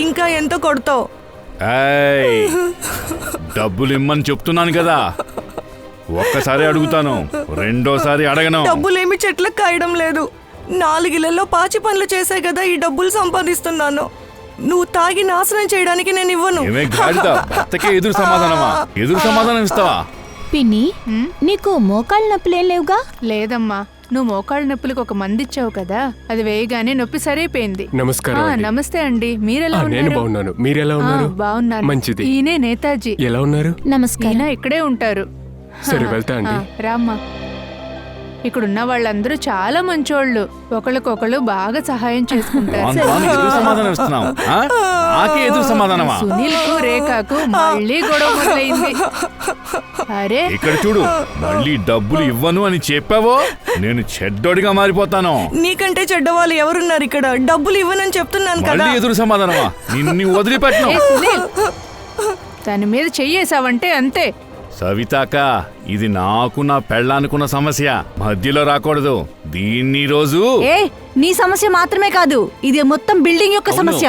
ఇంకా ఎంత కొడతావు? డబ్బులు ఇమ్మని చెప్తున్నాను కదా, ఒక్కసారి అడుగుతాను, రెండోసారి అడగను. డబ్బులేమి చెట్లకు కాయడం లేదు. 4 ఇళ్లలో పాచి పనులు చేసే కదా ఈ డబ్బులు సంపాదిస్తున్నాను. నువ్వు తాగి నాశనం చేయడానికి నేను ఇవ్వను. ఎదురు సమాధానమా? ఎదురు సమాధానం ఇస్తావా? పిన్ని, నీకు మోకాళ్ళ నొప్పులేం లేవుగా? లేదమ్మా, నువ్వు మోకాళ్ళ నొప్పులకు ఒక మంది ఇచ్చావు కదా, అది వేయగానే నొప్పి సరైపోయింది. నమస్కారం. నమస్తే అండి, మీరెలా ఉన్నారు? నేను బాగున్నాను, మీరెలా ఉన్నారు? బాగున్నాను. మంచిది. ఈయనే నేతాజీ. ఎలా ఉన్నారు? నమస్కారం. ఇక్కడే ఉంటారు. సరే వెళ్తా అండి. రామ్మా. ఇక్కడున్న వాళ్ళందరూ చాలా మంచోళ్ళు, ఒకళ్ళకొకళ్ళు బాగా సహాయం చేసుకుంటారు. సునీల్ కు రేఖకు మళ్ళీ గొడవ మొదలైంది. అరే ఇక్కడ చూడు, మళ్ళీ డబ్బులు ఇవ్వను అని చెప్పావో నేను చెడ్డోడిగా మారిపోతాను. నీకంటే చెడ్డవాళ్ళు ఎవరున్నారు ఇక్కడ? డబ్బులు ఇవ్వనని చెప్తున్నాను కదా. ఎదురు సమాధానమా? నిన్ను వదిలిపెట్టను. దాని మీద చెయ్యేసావంటే అంతే. సవితాక, ఇది నాకు నా పెళ్ళానుకున్న సమస్య, మధ్యలో రాకూడదు. దీన్ని రోజు నీ సమస్య మాత్రమే కాదు, ఇది మొత్తం బిల్డింగ్ యొక్క సమస్య.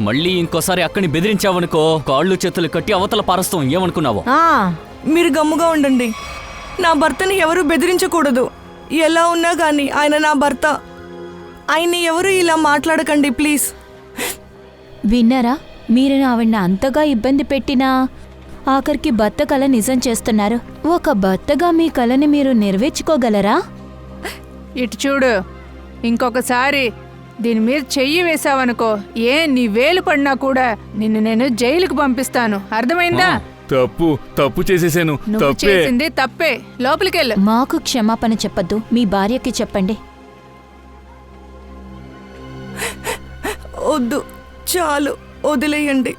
మళ్ళీ ఇంకోసారి అక్కని బెదిరించావనుకో, కాళ్ళు చేతులు కట్టి అవతల పారస్తాం. ఏమనుకున్నావు? మీరు గమ్ముగా ఉండండి. నా భర్తని ఎవరు బెదిరించకూడదు. ఎలా ఉన్నా గాని ఆయన నా భర్త. ఆయన్ని ఎవరు ఇలా మాట్లాడకండి ప్లీజ్. విన్నారా? మీరు ఆవిడ అంతగా ఇబ్బంది పెట్టినా ఆఖరికి భర్త కల నిజం చేస్తున్నారు. ఒక భర్తగా మీ కలని మీరు నెరవేర్చుకోగలరా? ఇటు చూడు, ఇంకొకసారి దీని మీద చెయ్యి వేసావనుకో, నీ వేలు పడినా కూడా నిన్ను నేను జైలుకు పంపిస్తాను. అర్థమైందా? తప్పు చేసేసాను. నువ్వు చేసింది తప్పే. లోపలికెళ్ళు. మాకు క్షమాపణ చెప్పద్దు, మీ భార్యకి చెప్పండి. వద్దు, చాలు, వదిలేయండి.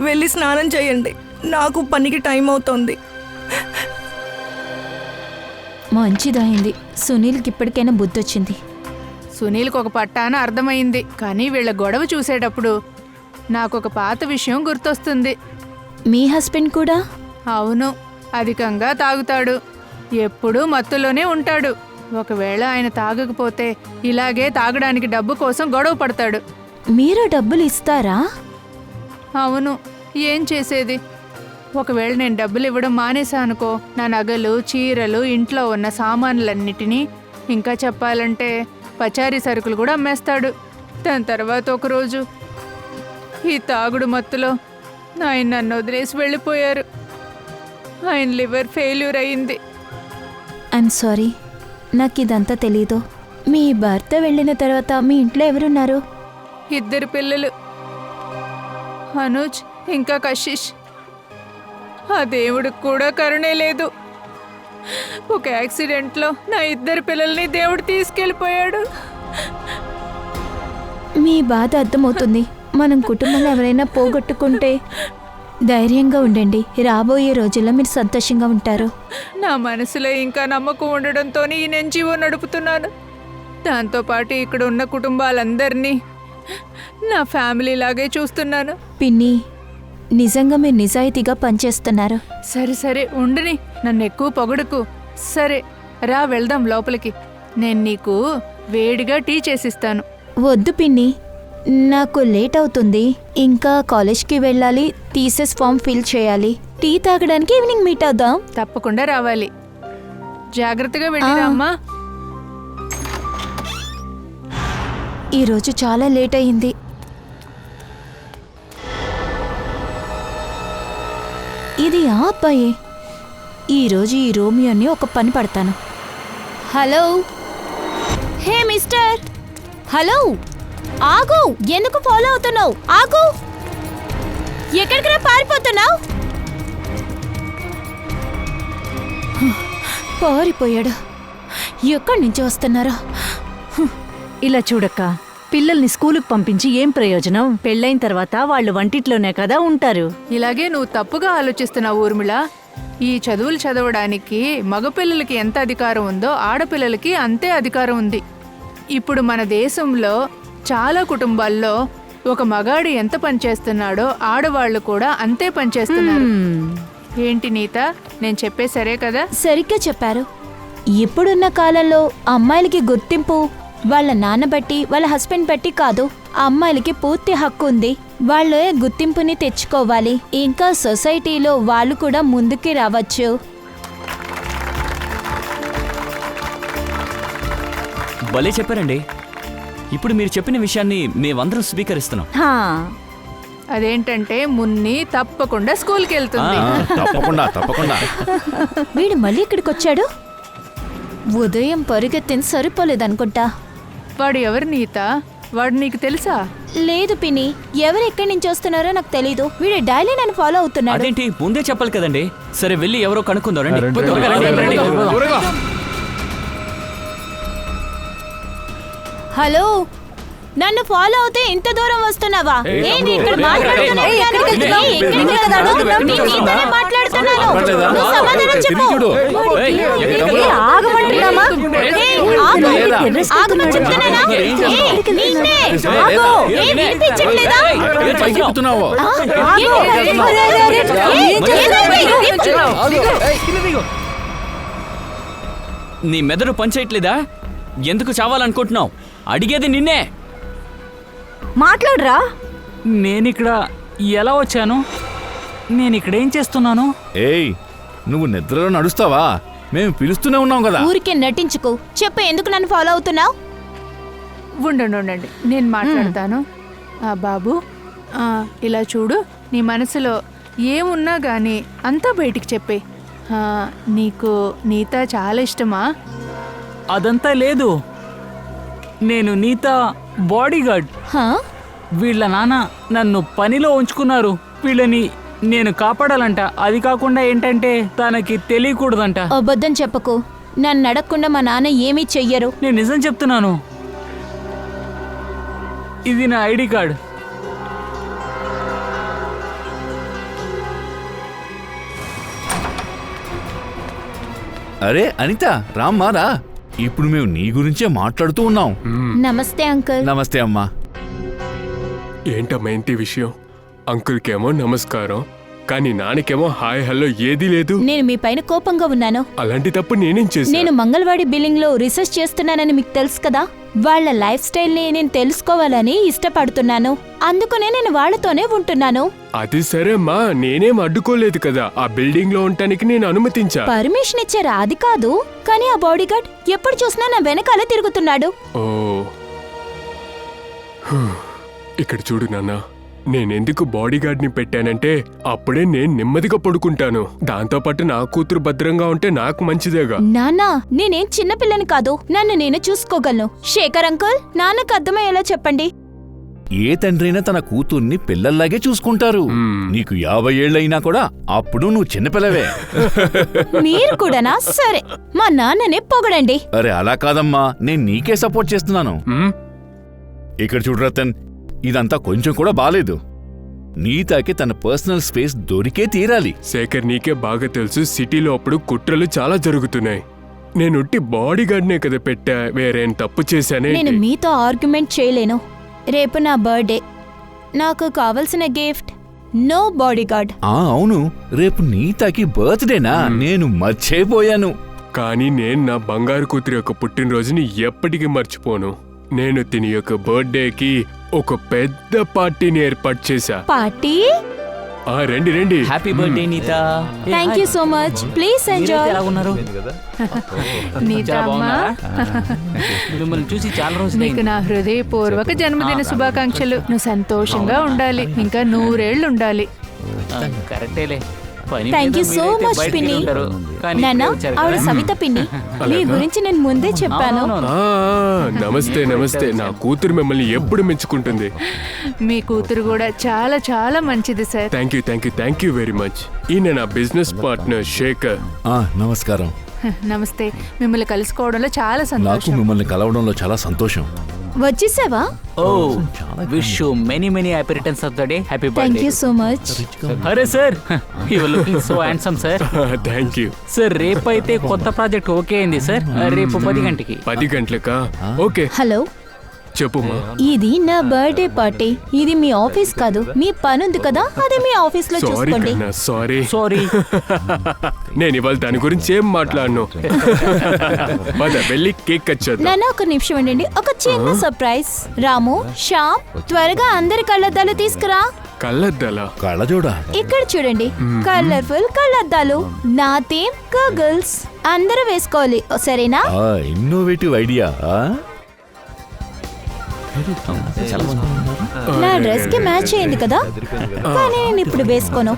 వెళ్ళి స్నానం చేయండి. నాకు పనికి టైం అవుతోంది. మంచిదైంది, సునీల్కి ఇప్పటికైనా బుద్ధొచ్చింది. సునీల్కి ఒక పట్టాన అర్థమైంది, కానీ వీళ్ళ గొడవ చూసేటప్పుడు నాకొక పాత విషయం గుర్తొస్తుంది. మీ హస్బెండ్ కూడా? అవును, అధికంగా తాగుతాడు, ఎప్పుడూ మత్తులోనే ఉంటాడు. ఒకవేళ ఆయన తాగకపోతే ఇలాగే తాగడానికి డబ్బు కోసం గొడవ పడతాడు. మీరు డబ్బులు ఇస్తారా? అవును, ఏం చేసేది? ఒకవేళ నేను డబ్బులు ఇవ్వడం మానేశానుకో, నా నగలు, చీరలు, ఇంట్లో ఉన్న సామాన్లన్నిటినీ, ఇంకా చెప్పాలంటే పచారీ సరుకులు కూడా అమ్మేస్తాడు. దాని తర్వాత ఒకరోజు ఈ తాగుడు మత్తులో ఆయన నన్ను వదిలేసి వెళ్ళిపోయారు. ఆయన లివర్ ఫెయిల్యూర్ అయింది. ఐఎమ్ సారీ, నాకు ఇదంతా తెలీదు. మీ భర్త వెళ్ళిన తర్వాత మీ ఇంట్లో ఎవరున్నారు? 2 పిల్లలు, అనుజ్ ఇంకా కశిష్. ఆ దేవుడికి కూడా కరుణే లేదు. ఒక యాక్సిడెంట్లో నా 2 పిల్లల్ని దేవుడు తీసుకెళ్ళిపోయాడు. మీ బాధ అర్థమవుతుంది. మనం కుటుంబంలో ఎవరైనా పోగొట్టుకుంటే ధైర్యంగా ఉండండి, రాబోయే రోజుల్లో మీరు సంతోషంగా ఉంటారు. నా మనసులో ఇంకా నమ్మకం ఉండడంతో ఈ ఎన్‌జీఓ నడుపుతున్నాను. దాంతోపాటు ఇక్కడ ఉన్న కుటుంబాలందరినీ నా ఫ్యామిలీ లాగే చూస్తున్నాను. పిన్ని, నిజంగా మీరు నిజాయితీగా పనిచేస్తున్నారు. సరే ఉండని, నన్ను ఎక్కువ పొగడుకు. సరే రా, వెళ్దాం లోపలికి. నేను నీకు వేడిగా టీ చేసిస్తాను. వద్దు పిన్ని, నాకు లేట్ అవుతుంది. ఇంకా కాలేజ్కి వెళ్ళాలి, థీసిస్ ఫామ్ ఫిల్ చేయాలి. టీ తాగడానికి ఈవినింగ్ మీట్ అవుదాం. తప్పకుండా రావాలి. జాగ్రత్తగా వెళ్ళిరా అమ్మా. ఈరోజు చాలా లేట్ అయింది. ఇది ఆ అబ్బాయే. ఈరోజు ఈ రోమియోని ఒక పని పడతాను. హలో, హే మిస్టర్, హలో, ఆగు. ఎందుకు ఫాలో అవుతున్నావు? ఆగు. ఎక్కడికి పారిపోతున్నావు? పారిపోయాడు. ఎక్కడి నుంచి వస్తున్నారా? ఇలా చూడక్క, పిల్లల్ని స్కూలుకు పంపించి ఏం ప్రయోజనం? పెళ్ళైన తర్వాత వాళ్ళు వంటిట్లోనే కదా ఉంటారు. ఇలాగే నువ్వు తప్పుగా ఆలోచిస్తున్నావు ఊర్మిళ. ఈ చదువులు చదవడానికి మగపిల్లలకి ఎంత అధికారం ఉందో ఆడపిల్లలకి అంతే అధికారం ఉంది. ఇప్పుడు మన దేశంలో చాలా కుటుంబాల్లో ఒక మగాడు ఎంత పనిచేస్తున్నాడో ఆడవాళ్లు కూడా అంతే పనిచేస్తున్నారు. ఏంటి నీత, నేను చెప్పే సరే కదా? సరిగ్గా చెప్పారు. ఇప్పుడున్న కాలంలో అమ్మాయిలకి గుర్తింపు వాళ్ళ నాన్న బట్టి వాళ్ళ హస్బెండ్ బట్టి కాదు, ఆ అమ్మాయిలకి పూర్తి హక్కు ఉంది. వాళ్ళే గుర్తింపుని తెచ్చుకోవాలి. ఇంకా సొసైటీలో వాళ్ళు కూడా ముందుకి రావచ్చు. భలే చెప్పారండి. ఇప్పుడు మీరు చెప్పిన విషయాన్ని మేమందరం స్వీకరిస్తున్నాం. హా, అదేంటంటే మున్ని తప్పకుండా స్కూల్కి వెళ్తుంది. తప్పకుండా తప్పకుండా. వీడు మళ్ళీ ఇక్కడికి వచ్చాడు. ఉదయం పరిగెత్తింది సరిపోలేదనుకుంటా. వాడు ఎవరు నీత? వాడు నీకు తెలుసా? లేదు పిన్ని, ఎవరు ఎక్కడి నుంచి వస్తున్నారో నాకు తెలీదు. వీడు డైలీ నన్ను ఫాలో అవుతున్నాడు. అదేంటి ముందే చెప్పాలి కదండి. సరే వెళ్ళి ఎవరో కనుక్కుందాం రండి. రండి, త్వరగా రండి, రండి, రండి, రండి. త్వరగా. హలో, నన్ను ఫాలో అవుతే ఇంత దూరం వస్తున్నావా? ఏంటి ఇక్కడ మాట్లాడుతున్నావు? ఏయ్, ఎక్కడికి వెళ్తున్నావు? ఏయ్, ఎక్కడికి ఏయ్, వెళ్తున్నావు? ఏయ్, నేను నీతోనే మాట్లాడుతున్నాను. పర్లేదా? నువ్వు సమాధానం తిరిగి చెప్పు. చూడు. ఏయ్, ఏ, ఆగమంటున్నామా? ఏయ్, ఆగు. లేదా? ఆగమని చెప్తున్నానా? ఏయ్, నిన్నే. లేదా? ఆగు. ఏయ్, వినిపించట్లేదా? ఏం పైకి ఎక్కుతున్నావు? నీ మెదడు పనిచేయట్లేదా? ఎందుకు చావాలనుకుంటున్నావు? అడిగేది నిన్నే. మాట్లాడరా. నేనిక్కడ ఎలా వచ్చాను? నేనిక్కడేం చేస్తున్నాను? ఏయ్, నువ్వు నిద్రలో నడుస్తావా? మేము పిలుస్తూనే ఉన్నాం కదా. ఊరికే నటించుకో. చెప్పు, ఎందుకు నన్ను ఫాలో అవుతున్నావు? ఉండండి, నేను మాట్లాడతాను. బాబు, ఇలా చూడు, నీ మనసులో ఏమున్నా గానీ అంతా బయటికి చెప్పే. నీకు నీత చాలా ఇష్టమా? అదంతా లేదు. నేను నీత బాడీగార్డ్. హా? వీళ్ళ నాన్న నన్ను పనిలో ఉంచుకున్నారు. వీళ్ళని నేను కాపాడాలంట. అది కాకుండా ఏంటంటే తనకి తెలియకూడదంట. అబద్ధం చెప్పకు. నన్ను అడగకుండా మా నాన్న ఏమీ చెయ్యరు. నేను నిజం చెప్తున్నాను. ఇది నా ఐడి కార్డ్. అరే అనిత, రామ్మా రా. ఇప్పుడు మేము నీ గురించే మాట్లాడుతూ ఉన్నాం. నమస్తే అంకుల్. నమస్తే అమ్మా. ఏంటమ్మా ఏంటి విషయం? అంకుల్కేమో నమస్కారం, కానీ నాన్నకేమో హాయ్ హలో ఏదీ లేదు. నేను మీ పైన కోపంగా ఉన్నాను. అలాంటి తప్పు నేనేం చేశాను? నేను మంగళవాడి బిల్డింగ్ లో రీసెర్చ్ చేస్తున్నానని మీకు తెలుసు కదా. వాళ్ళ లైఫ్ స్టైల్ ని నేను తెలుసుకోవాలని ఇష్టపడుతున్నాను. అందుకనే నేను వాళ్ళతోనే ఉంటున్నాను. అది సరేమ్మా, నేనేం అడ్డుకోలేదు కదా. ఆ బిల్డింగ్ లో ఉండటానికి నేను అనుమతించా. పర్మిషన్ ఇచ్చారా? అది కాదు, కానీ ఆ బాడీగార్డ్ ఎప్పుడు చూసినా నా వెనకాలే తిరుగుతున్నాడు. ఓ, ఇక్కడ చూడు నాన్న, నేనెందుకు బాడీగార్డ్ని పెట్టానంటే అప్పుడే నేను నెమ్మదిగా పడుకుంటాను. దాంతోపాటు నా కూతురు భద్రంగా ఉంటే నాకు మంచిదేగా. నాన్నా, నేనేం చిన్నపిల్లని కాదు. నన్ను నేను చూసుకోగలను. శేఖర్ అంకుల్, నాన్నకు అర్థమయ్యేలా చెప్పండి. ఏ తండ్రైనా తన కూతుర్ని పిల్లల్లాగే చూసుకుంటారు. నీకు 50 ఏళ్ళైనా కూడా అప్పుడు నువ్వు చిన్నపిల్లవే. మీరు కూడానా? సరే, మా నాన్ననే పొగడండి. అరే అలా కాదమ్మా, నేను నీకే సపోర్ట్ చేస్తున్నాను. ఇక్కడ చూడు రతన్, ఇదంతా కొంచెం కూడా బాలేదు. నీతాకి తన పర్సనల్ స్పేస్ దొరికే తీరాలి. శేఖర్, నీకే బాగా తెలుసు, సిటీలో అప్పుడు కుట్రలు చాలా జరుగుతున్నాయి. నేనుట్టి బాడీగార్డ్నే కదా పెట్టా, వేరేం తప్పు చేశానే? నేను మీతో ఆర్గ్యుమెంట్ చేయలేను. రేపు నా బర్త్డే. నాకు కావలసిన గిఫ్ట్ నో బాడీగార్డ్. అవును, రేపు నీతాకి బర్త్డేనా? నేను మర్చిపోయాను. కానీ నేను నా బంగారు కూతురి యొక్క పుట్టినరోజుని ఎప్పటికీ మర్చిపోను. నేను తిని యొక్క బర్త్డేకి ఒక పెద్ద పార్టీని ఏర్పాటు చేశా. పార్టీ? రండి రండి. Happy birthday Neeta. Thank you so much. Please enjoy. ఎలా ఉన్నారు? నీత అమ్మా, మిమ్మల్ని చూసి చాలా రోజులు నీకు నా హృదయపూర్వక జన్మదిన శుభాకాంక్షలు. నువ్వు సంతోషంగా ఉండాలి, ఇంకా 100 ఏళ్ళు ఉండాలి. కరెక్టేలే. థ్యాంక్ యూ సో మచ్ పిన్ని. నాన్న, ఆవిడ సవిత పిన్ని. మీ గురించి నేను ముందే చెప్పాను. నమస్తే నమస్తే. నా కూతురు మిమ్మల్ని ఎప్పుడు మెచ్చుకుంటుంది. మీ కూతురు కూడా చాలా చాలా మంచిది sir. Thank you very much. ఈయన నా బిజినెస్ పార్ట్నర్ శేఖర్. నమస్కారం. నమస్తే. మిమ్మల్ని కలుసుకోవడంలో చాలా నాకు సంతోషం. మిమ్మల్ని కలవడంలో చాలా సంతోషం. వచ్చేసావా? Oh, wish you many happy returns of the day. Happy thank birthday. You so much. అరే sir, you are looking so handsome sir. Thank you sir, రేపైతే కొత్త ప్రాజెక్ట్ ఓకే అయింది సార్. రేపు 10 గంటకి. 10 గంటలకా? ఓకే. హలో, చెప్పుమా. ఇది నా బర్త్డే పార్టీ. ఇది మీ office కాదు. మీ పని ఉంది కదా, అదే మీ ఆఫీస్ లో సారీ చూసుకోండి. కన్నా, సారీ. సారీ. నేను ఇవాళ దాని గురించి ఏం మాట్లాడను. పద వెళ్ళి కేక్ కట్ చేద్దాం. నాన్న ఒక నిమిషం ఉండండి, ఒక చిన్న సర్ప్రైజ్. రాము, శ్యామ్, త్వరగా అందరి కళ్ళద్దాలు తీసుకురా. కళ్ళద్దాలా? కళ్ళజోడా? ఇక్కడ చూడండి, కలర్ఫుల్ కళ్ళద్దాలు. నా థీమ్ గర్ల్స్. అందరూ వేసుకోవాలి, సరేనా? Innovative idea. నా డ్రెస్ కి మ్యాచ్ అయింది కదా, కానీ నేను ఇప్పుడు వేసుకోను.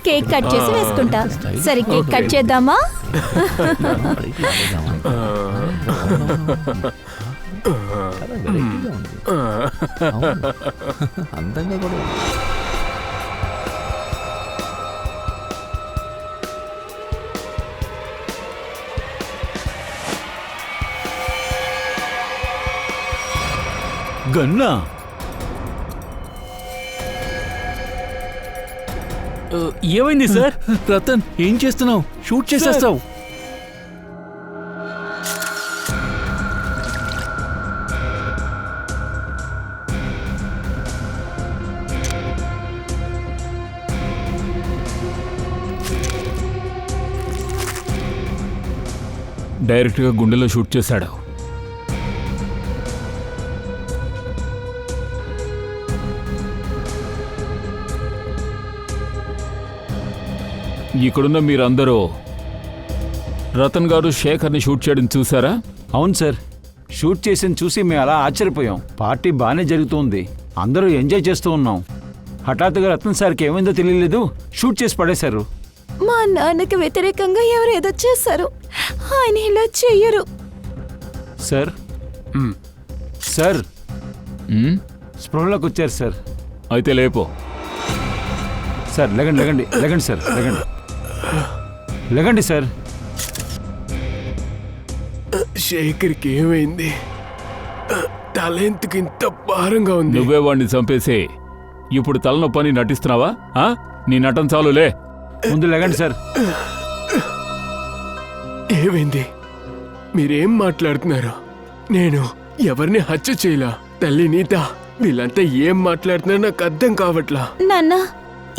కేక్ కట్ చేసి వేసుకుంటా. సరే, కేక్ కట్ చేద్దామా? అందంగా కూడా. గన్నా ఏమైంది సార్? రతన్, ఏం చేస్తున్నావు? షూట్ చేసేస్తావు. డైరెక్ట్గా గుండెలో షూట్ చేశాడు. ఇక్కడున్న మీరందరూ రతన్ గారు శేఖర్ని షూట్ చేయడం చూసారా? అవును సార్, షూట్ చేసిన చూసి మేము అలా ఆశ్చర్యపోయాం. పార్టీ బాగానే జరుగుతుంది, అందరూ ఎంజాయ్ చేస్తూ ఉన్నాం. హఠాత్తుగా రత్న సార్కి ఏమైందో తెలియలేదు, షూట్ చేసి పడేశారు. మా నాన్నకి వ్యతిరేకంగా ఎవరు ఏదో చేశారు. ఆయన ఇలా చెయ్యరు. సార్ సార్ స్పృహలోకి వచ్చారు సార్. అయితే లేపో. సార్ లెగండి లెగండి లెగండి సార్, లెగండి లెగండి సార్. శేఖర్కి ఏమైంది? తల ఎందుకు ఇంత భారంగా ఉంది? నువ్వే వాడిని చంపేసి ఇప్పుడు తలనొప్పని నటిస్తున్నావా? నీ నటన చాలులే. ముందు లెగండి సార్. ఏమైంది? మీరేం మాట్లాడుతున్నారు? నేను ఎవరిని హత్య చేయలా. తల్లి నీత, వీళ్ళంతా ఏం మాట్లాడుతున్నారో నాకు అర్థం కావట్లా. నాన్న,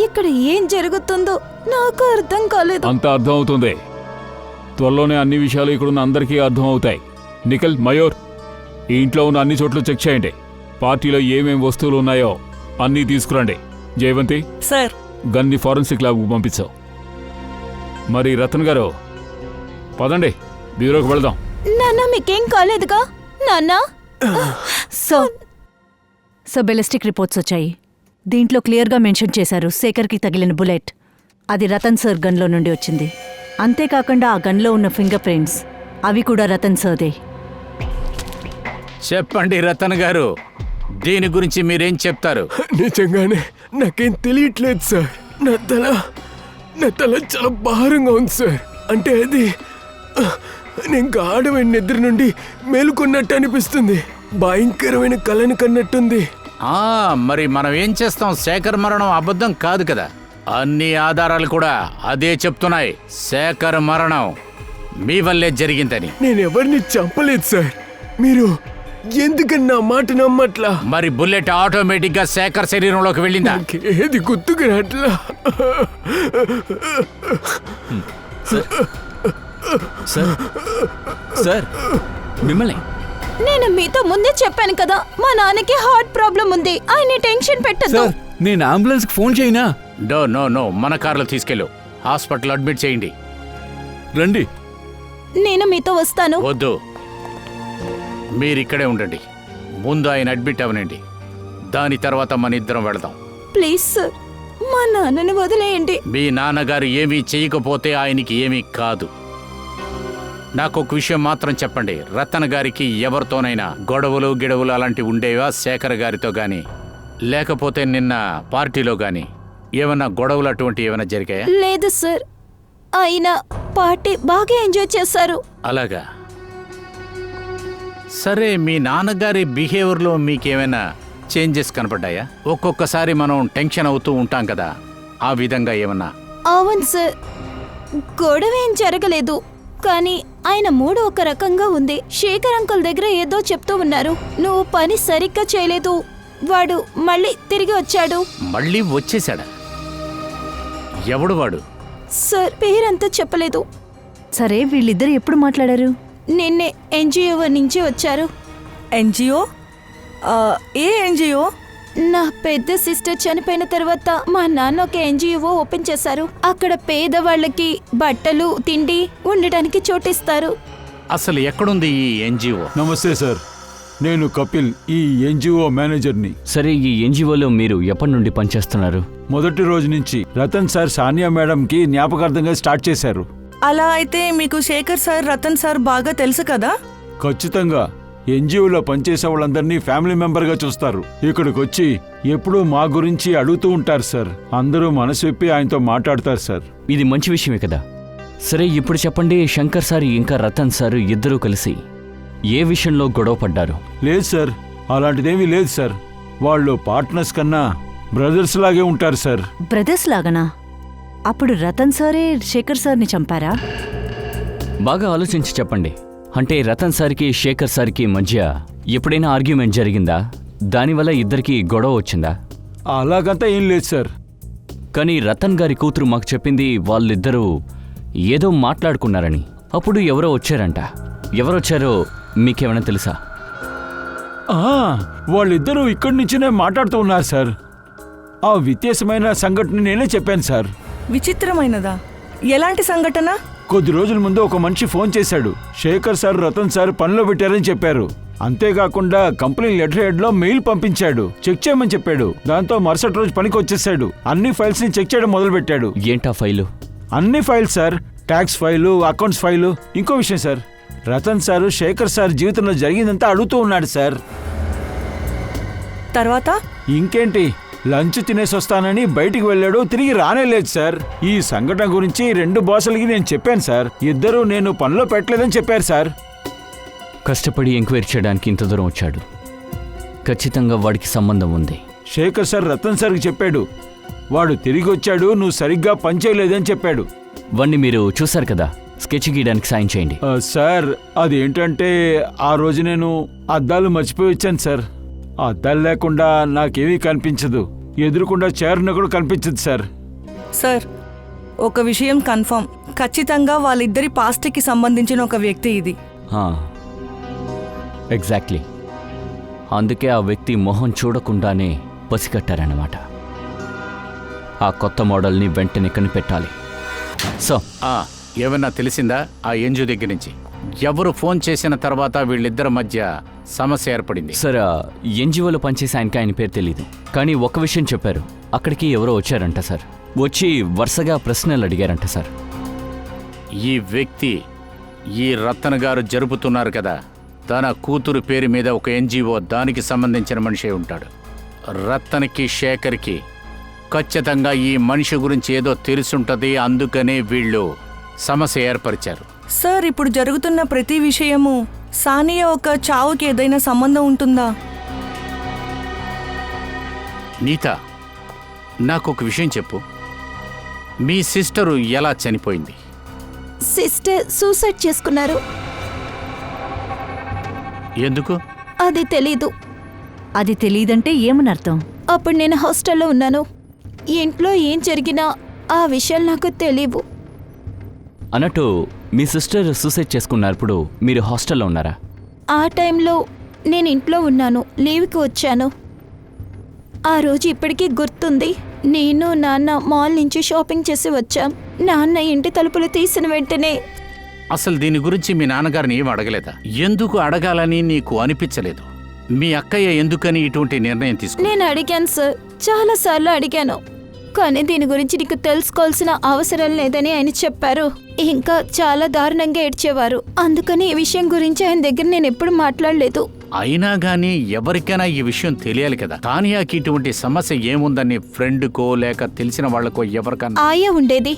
ఇక్కడ ఏం జరుగుతుందో నాకు అర్థం కాలేదు. అంత అర్థం అవుతుంది. త్వరలోనే అన్ని విషయాలు ఇక్కడున్న అందరికీ అర్థం అవుతాయి. నిఖిల్, మయూర్, ఈ ఇంట్లో ఉన్న అన్ని చోట్ల చెక్ చేయండి. పార్టీలో ఏమేం వస్తువులు ఉన్నాయో అన్నీ తీసుకురండి. జయవంతి, సార్. గన్ని ఫారెన్సిక్ ల్యాబ్కు పంపించావు. మరి రతన్ గారు, పదండి బ్యూరోకి వెళదాం. నాన్న, మీకేం కాలేదుగా? నాన్న. సో బెలిస్టిక్ రిపోర్ట్స్ వచ్చాయి. దీంట్లో క్లియర్గా మెన్షన్ చేశారు శేఖర్కి తగిలిన బుల్లెట్ అది రతన్ సర్ గన్లో నుండి వచ్చింది. అంతేకాకుండా ఆ గన్లో ఉన్న ఫింగర్ ప్రింట్స్ అవి కూడా రతన్ సర్దే. చెప్పండి రతన్ గారు, దీని గురించి మీరేం చెప్తారు? నిజంగానే నాకేం తెలియట్లేదు సార్. నా తల చాలా భారంగా ఉంది సార్. అంటే అది నేను గాఢమైన నిద్ర నుండి మేలుకున్నట్టు అనిపిస్తుంది. భయంకరమైన కలను కన్నట్టుంది. మరి మనం ఏం చేస్తాం? శేఖర్ మరణం అబద్ధం కాదు కదా. అన్ని ఆధారాలు కూడా అదే చెప్తున్నాయి. శేఖర్ మరణం మీ వల్లే జరిగిందని. నేను ఎవరిని చంపలేదు సార్. మీరు ఎందుకని నా మాట నమ్మట్లా? మరి బుల్లెట్ ఆటోమేటిక్ గా శేఖర్ శరీరంలోకి వెళ్ళిందా? ఏది గుర్తుకు రాట్లా. సార్, మిమ్మల్ని నేను మీతో ముందే చెప్పాను కదా, మా నాన్నకి హార్ట్ ప్రాబ్లం ఉంది. ఆయన టెన్షన్ పెట్టద్దు. సార్, నేను అంబులెన్స్ కి ఫోన్ చేయనా? నో, మన కార్లో తీసుకెళ్ళు. హాస్పిటల్ అడ్మిట్ చేయండి. రండి. నేను మీతో వస్తాను. వద్దు, మీరిక్కడే ఉండండి. ముందు ఆయన అడ్మిట్ అవనండి, దాని తర్వాత మన ఇద్దరం వెళదాం. ప్లీజ్ సార్, మా నాన్నని వదిలేయండి. మీ నాన్నగారు ఏమీ చేయకపోతే ఆయనకి ఏమీ కాదు. నాకు ఒక విషయం మాత్రం చెప్పండి, రతన్ గారికి ఎవరితోనైనా గొడవలు గిడవలు అలాంటివి ఉండేవా? శేఖర్ గారితో గాని, లేకపోతే నిన్న పార్టీలో గాని ఏమన్నా గొడవలు అటువంటి ఏమైనా జరిగాయా? లేదు సార్, ఆయన పార్టీ బాగా ఎంజాయ్ చేశారు. అలాగా? సరే, మీ నాన్నగారి బిహేవియర్లో మీకేమైనా చేంజెస్ కనపడ్డాయా? ఒక్కొక్కసారి మనం టెన్షన్ అవుతూ ఉంటాం కదా, ఆ విధంగా ఏమన్నా? అవును సార్, గొడవ ఏం జరగలేదు, కానీ ఆయన మూడు ఒక రకంగా ఉంది. శేఖర్ అంకుల్ దగ్గర ఏదో చెప్తూ ఉన్నారు. నువ్వు పని సరిగ్గా చేయలేదు, వాడు మళ్ళీ తిరిగి వచ్చాడు. మళ్ళీ వచ్చేశాడా? ఎవడు వాడు? సార్ పేరంతా చెప్పలేదు. సరే వీళ్ళిద్దరు ఎప్పుడు మాట్లాడారు? నిన్నే ఎన్జిఓ నుంచి వచ్చారు. ఎన్జిఓ? ఏ ఎన్జిఓ? నా పెద్ద సిస్టర్ చనిపోయిన తర్వాత మా నాన్న ఒక ఎన్జిఓ ఓపెన్ చేశారు. అక్కడ పేదవాళ్ళకి బట్టలు, తిండి ఉండడానికి చోటిస్తారు. అసలు ఎక్కడుంది ఈ ఎన్జిఓ? నమస్తే సార్, నేను కపిల్, ఈ ఎన్జిఓ మేనేజర్ని. సరే, ఈ ఎన్జిఓలో మీరు ఎప్పటి నుండి పనిచేస్తున్నారు? మొదటి రోజు నుంచి రతన్ సార్ సానియా మేడంకి జ్ఞాపకార్థంగా స్టార్ట్ చేశారు. అలా అయితే మీకు శేఖర్ సార్, రతన్ సార్ బాగా తెలుసు కదా? ఖచ్చితంగా ఎన్జిఓలో పనిచేసే వాళ్ళందరినీ ఫ్యామిలీ మెంబర్గా చూస్తారు. ఇక్కడికి వచ్చి ఎప్పుడూ మా గురించి అడుగుతూ ఉంటారు సార్. అందరూ మనసు విప్పి ఆయనతో మాట్లాడతారు సార్. ఇది మంచి విషయమే కదా. సరే, ఇప్పుడు చెప్పండి, శంకర్ సార్ ఇంకా రతన్ సార్ ఇద్దరూ కలిసి ఏ విషయంలో గొడవ పడ్డారు? లేదు సార్, అలాంటిదేమీ లేదు సార్. వాళ్ళు పార్ట్నర్స్ కన్నా బ్రదర్స్ లాగే ఉంటారు సార్. బ్రదర్స్ లాగనా? అప్పుడు రతన్ సారే శేఖర్ సార్ని చంపారా? బాగా ఆలోచించి చెప్పండి. అంటే రతన్ సార్కి శేఖర్ సార్కి మధ్య ఎప్పుడైనా ఆర్గ్యుమెంట్ జరిగిందా? దానివల్ల ఇద్దరికి గొడవ వచ్చిందా? అలాగంతా ఏం లేదు సార్. కానీ రతన్ గారి కూతురు మాకు చెప్పింది వాళ్ళిద్దరూ ఏదో మాట్లాడుకున్నారని. అప్పుడు ఎవరో వచ్చారంట. ఎవరొచ్చారో మీకేమైనా తెలుసా? వాళ్ళిద్దరూ ఇక్కడి నుంచినే మాట్లాడుతూ ఉన్నారు సార్. ఆ వ్యత్యాసమైన సంఘటన నేనే చెప్పాను సార్. విచిత్రమైనదా? ఎలాంటి సంఘటన? కొద్ది రోజుల ముందు ఒక మనిషి ఫోన్ చేశాడు. శేఖర్ సార్, రతన్ సార్ పనిలో పెట్టారని చెప్పారు. అంతేకాకుండా కంపెనీ లెటర్ హెడ్లో మెయిల్ పంపించాడు, చెక్ చేయమని చెప్పాడు. దాంతో మరుసటి రోజు పనికి వచ్చేసాడు. అన్ని ఫైల్స్ ని చెక్ చేయడం మొదలుపెట్టాడు. ఏంటా ఫైలు? అన్ని files sir, tax file, accounts file. ఇంకో విషయం sir, Ratan sir Shekhar sir జీవితంలో జరిగిందంతా అడుగుతూ ఉన్నాడు సార్. తర్వాత ఇంకేంటి, లంచ్ తినేసి వస్తానని బయటికి వెళ్ళాడు, తిరిగి రానేలేదు సార్. ఈ సంఘటన గురించి 2 బాసులకి నేను చెప్పాను సార్. ఇద్దరూ నేను పనిలో పెట్టలేదని చెప్పారు సార్. కష్టపడి ఎంక్వైరీ చేయడానికి ఇంత దూరం వచ్చాడు. ఖచ్చితంగా వాడికి సంబంధం ఉంది. శేఖర్ సార్ రతన్ సార్కి చెప్పాడు. వాడు తిరిగి వచ్చాడు, నువ్వు సరిగ్గా పనిచేయలేదని చెప్పాడు. వాణ్ణి మీరు చూశారు కదా, స్కెచ్ గీయడానికి సాయం చేయండి. సార్ అదేంటంటే ఆ రోజు నేను అద్దాలు మర్చిపోయి వచ్చాను సార్. అద్దాలు లేకుండా నాకేమీ కనిపించదు. ఎదురుకుండా చేరున కూడా కనిపించదు సార్. సార్, ఒక విషయం కన్ఫర్మ్, ఖచ్చితంగా వాళ్ళిద్దరి పాస్ట్కి సంబంధించిన ఒక వ్యక్తి ఇది. ఎగ్జాక్ట్లీ. అందుకే ఆ వ్యక్తి మొహం చూడకుండానే పసిగట్టారన్నమాట. ఆ కొత్త మోడల్ని వెంటనే కనిపెట్టాలి. సో ఏమన్నా తెలిసిందా ఆ ఎన్జిఓ దగ్గర నుంచి? ఎవరు ఫోన్ చేసిన తర్వాత వీళ్ళిద్దరి మధ్య సమస్య ఏర్పడింది? సార్, ఎన్జిఓలో పనిచేసే ఆయన పేరు తెలీదు. కానీ ఒక విషయం చెప్పారు, అక్కడికి ఎవరో వచ్చారంట సార్. వచ్చి వరుసగా ప్రశ్నలు అడిగారంట సార్. ఈ వ్యక్తి ఈ రతన్ గారు జరుపుతున్నారు కదా, తన కూతురు పేరు మీద ఒక ఎన్జిఓ, దానికి సంబంధించిన మనిషి ఉంటాడు. రతన్కి శేఖర్కి ఖచ్చితంగా ఈ మనిషి గురించి ఏదో తెలుసుంటది. అందుకనే వీళ్ళు సమస్య ఏర్పరిచారు. సార్, ఇప్పుడు జరుగుతున్న ప్రతి విషయము సానియా ఒక చావుకి ఏదైనా సంబంధం ఉంటుందా? నీత, నాకు ఒక విషయం చెప్పు. మీ సిస్టరు ఎలా చనిపోయింది? సిస్టర్ సూసైడ్ చేసుకున్నారు. ఎందుకు? అది తెలీదు. అది తెలీదంటే ఏమని అర్థం? అప్పుడు నేను హాస్టల్లో ఉన్నాను. ఇంట్లో ఏం జరిగినా ఆ విషయాలు నాకు తెలియవు. అన్నట్టు మీ సిస్టర్ సూసైడ్ చేసుకున్నప్పుడు మీరు హాస్టల్లో ఉన్నారా? ఆ టైంలో నేను ఇంట్లో ఉన్నాను, లీవ్కి వచ్చాను. ఆ రోజు ఇప్పటికీ గుర్తుంది. నేను నాన్న మాల్ నుంచి షాపింగ్ చేసి వచ్చాం. నాన్న ఇంటి తలుపులు తీసిన వెంటనే అసలు దీని గురించి మీ నాన్నగారిని ఏం అడగలేదా? ఎందుకు అడగాలని నీకు అనిపించలేదు? మీ అక్కయ్య ఎందుకని ఇటువంటి నిర్ణయం తీసుకుంది? నేను అడిగాను సార్, చాలాసార్లు అడిగాను. కానీ దీని గురించి నీకు తెలుసుకోవాల్సిన అవసరం లేదని ఆయన చెప్పారు. ఇంకా చాలా దారుణంగా ఏడ్చేవారు. అందుకని ఈ విషయం గురించి ఆయన దగ్గర నేను ఎప్పుడు మాట్లాడలేదు. అయినా గానీ ఎవరికైనా ఈ విషయం తెలియాలి కదా. తానియాకి ఇటువంటి సమస్య ఏముందని ఫ్రెండ్కో లేక తెలిసిన వాళ్లకో ఎవరికన్నా? ఆయా ఉండేది,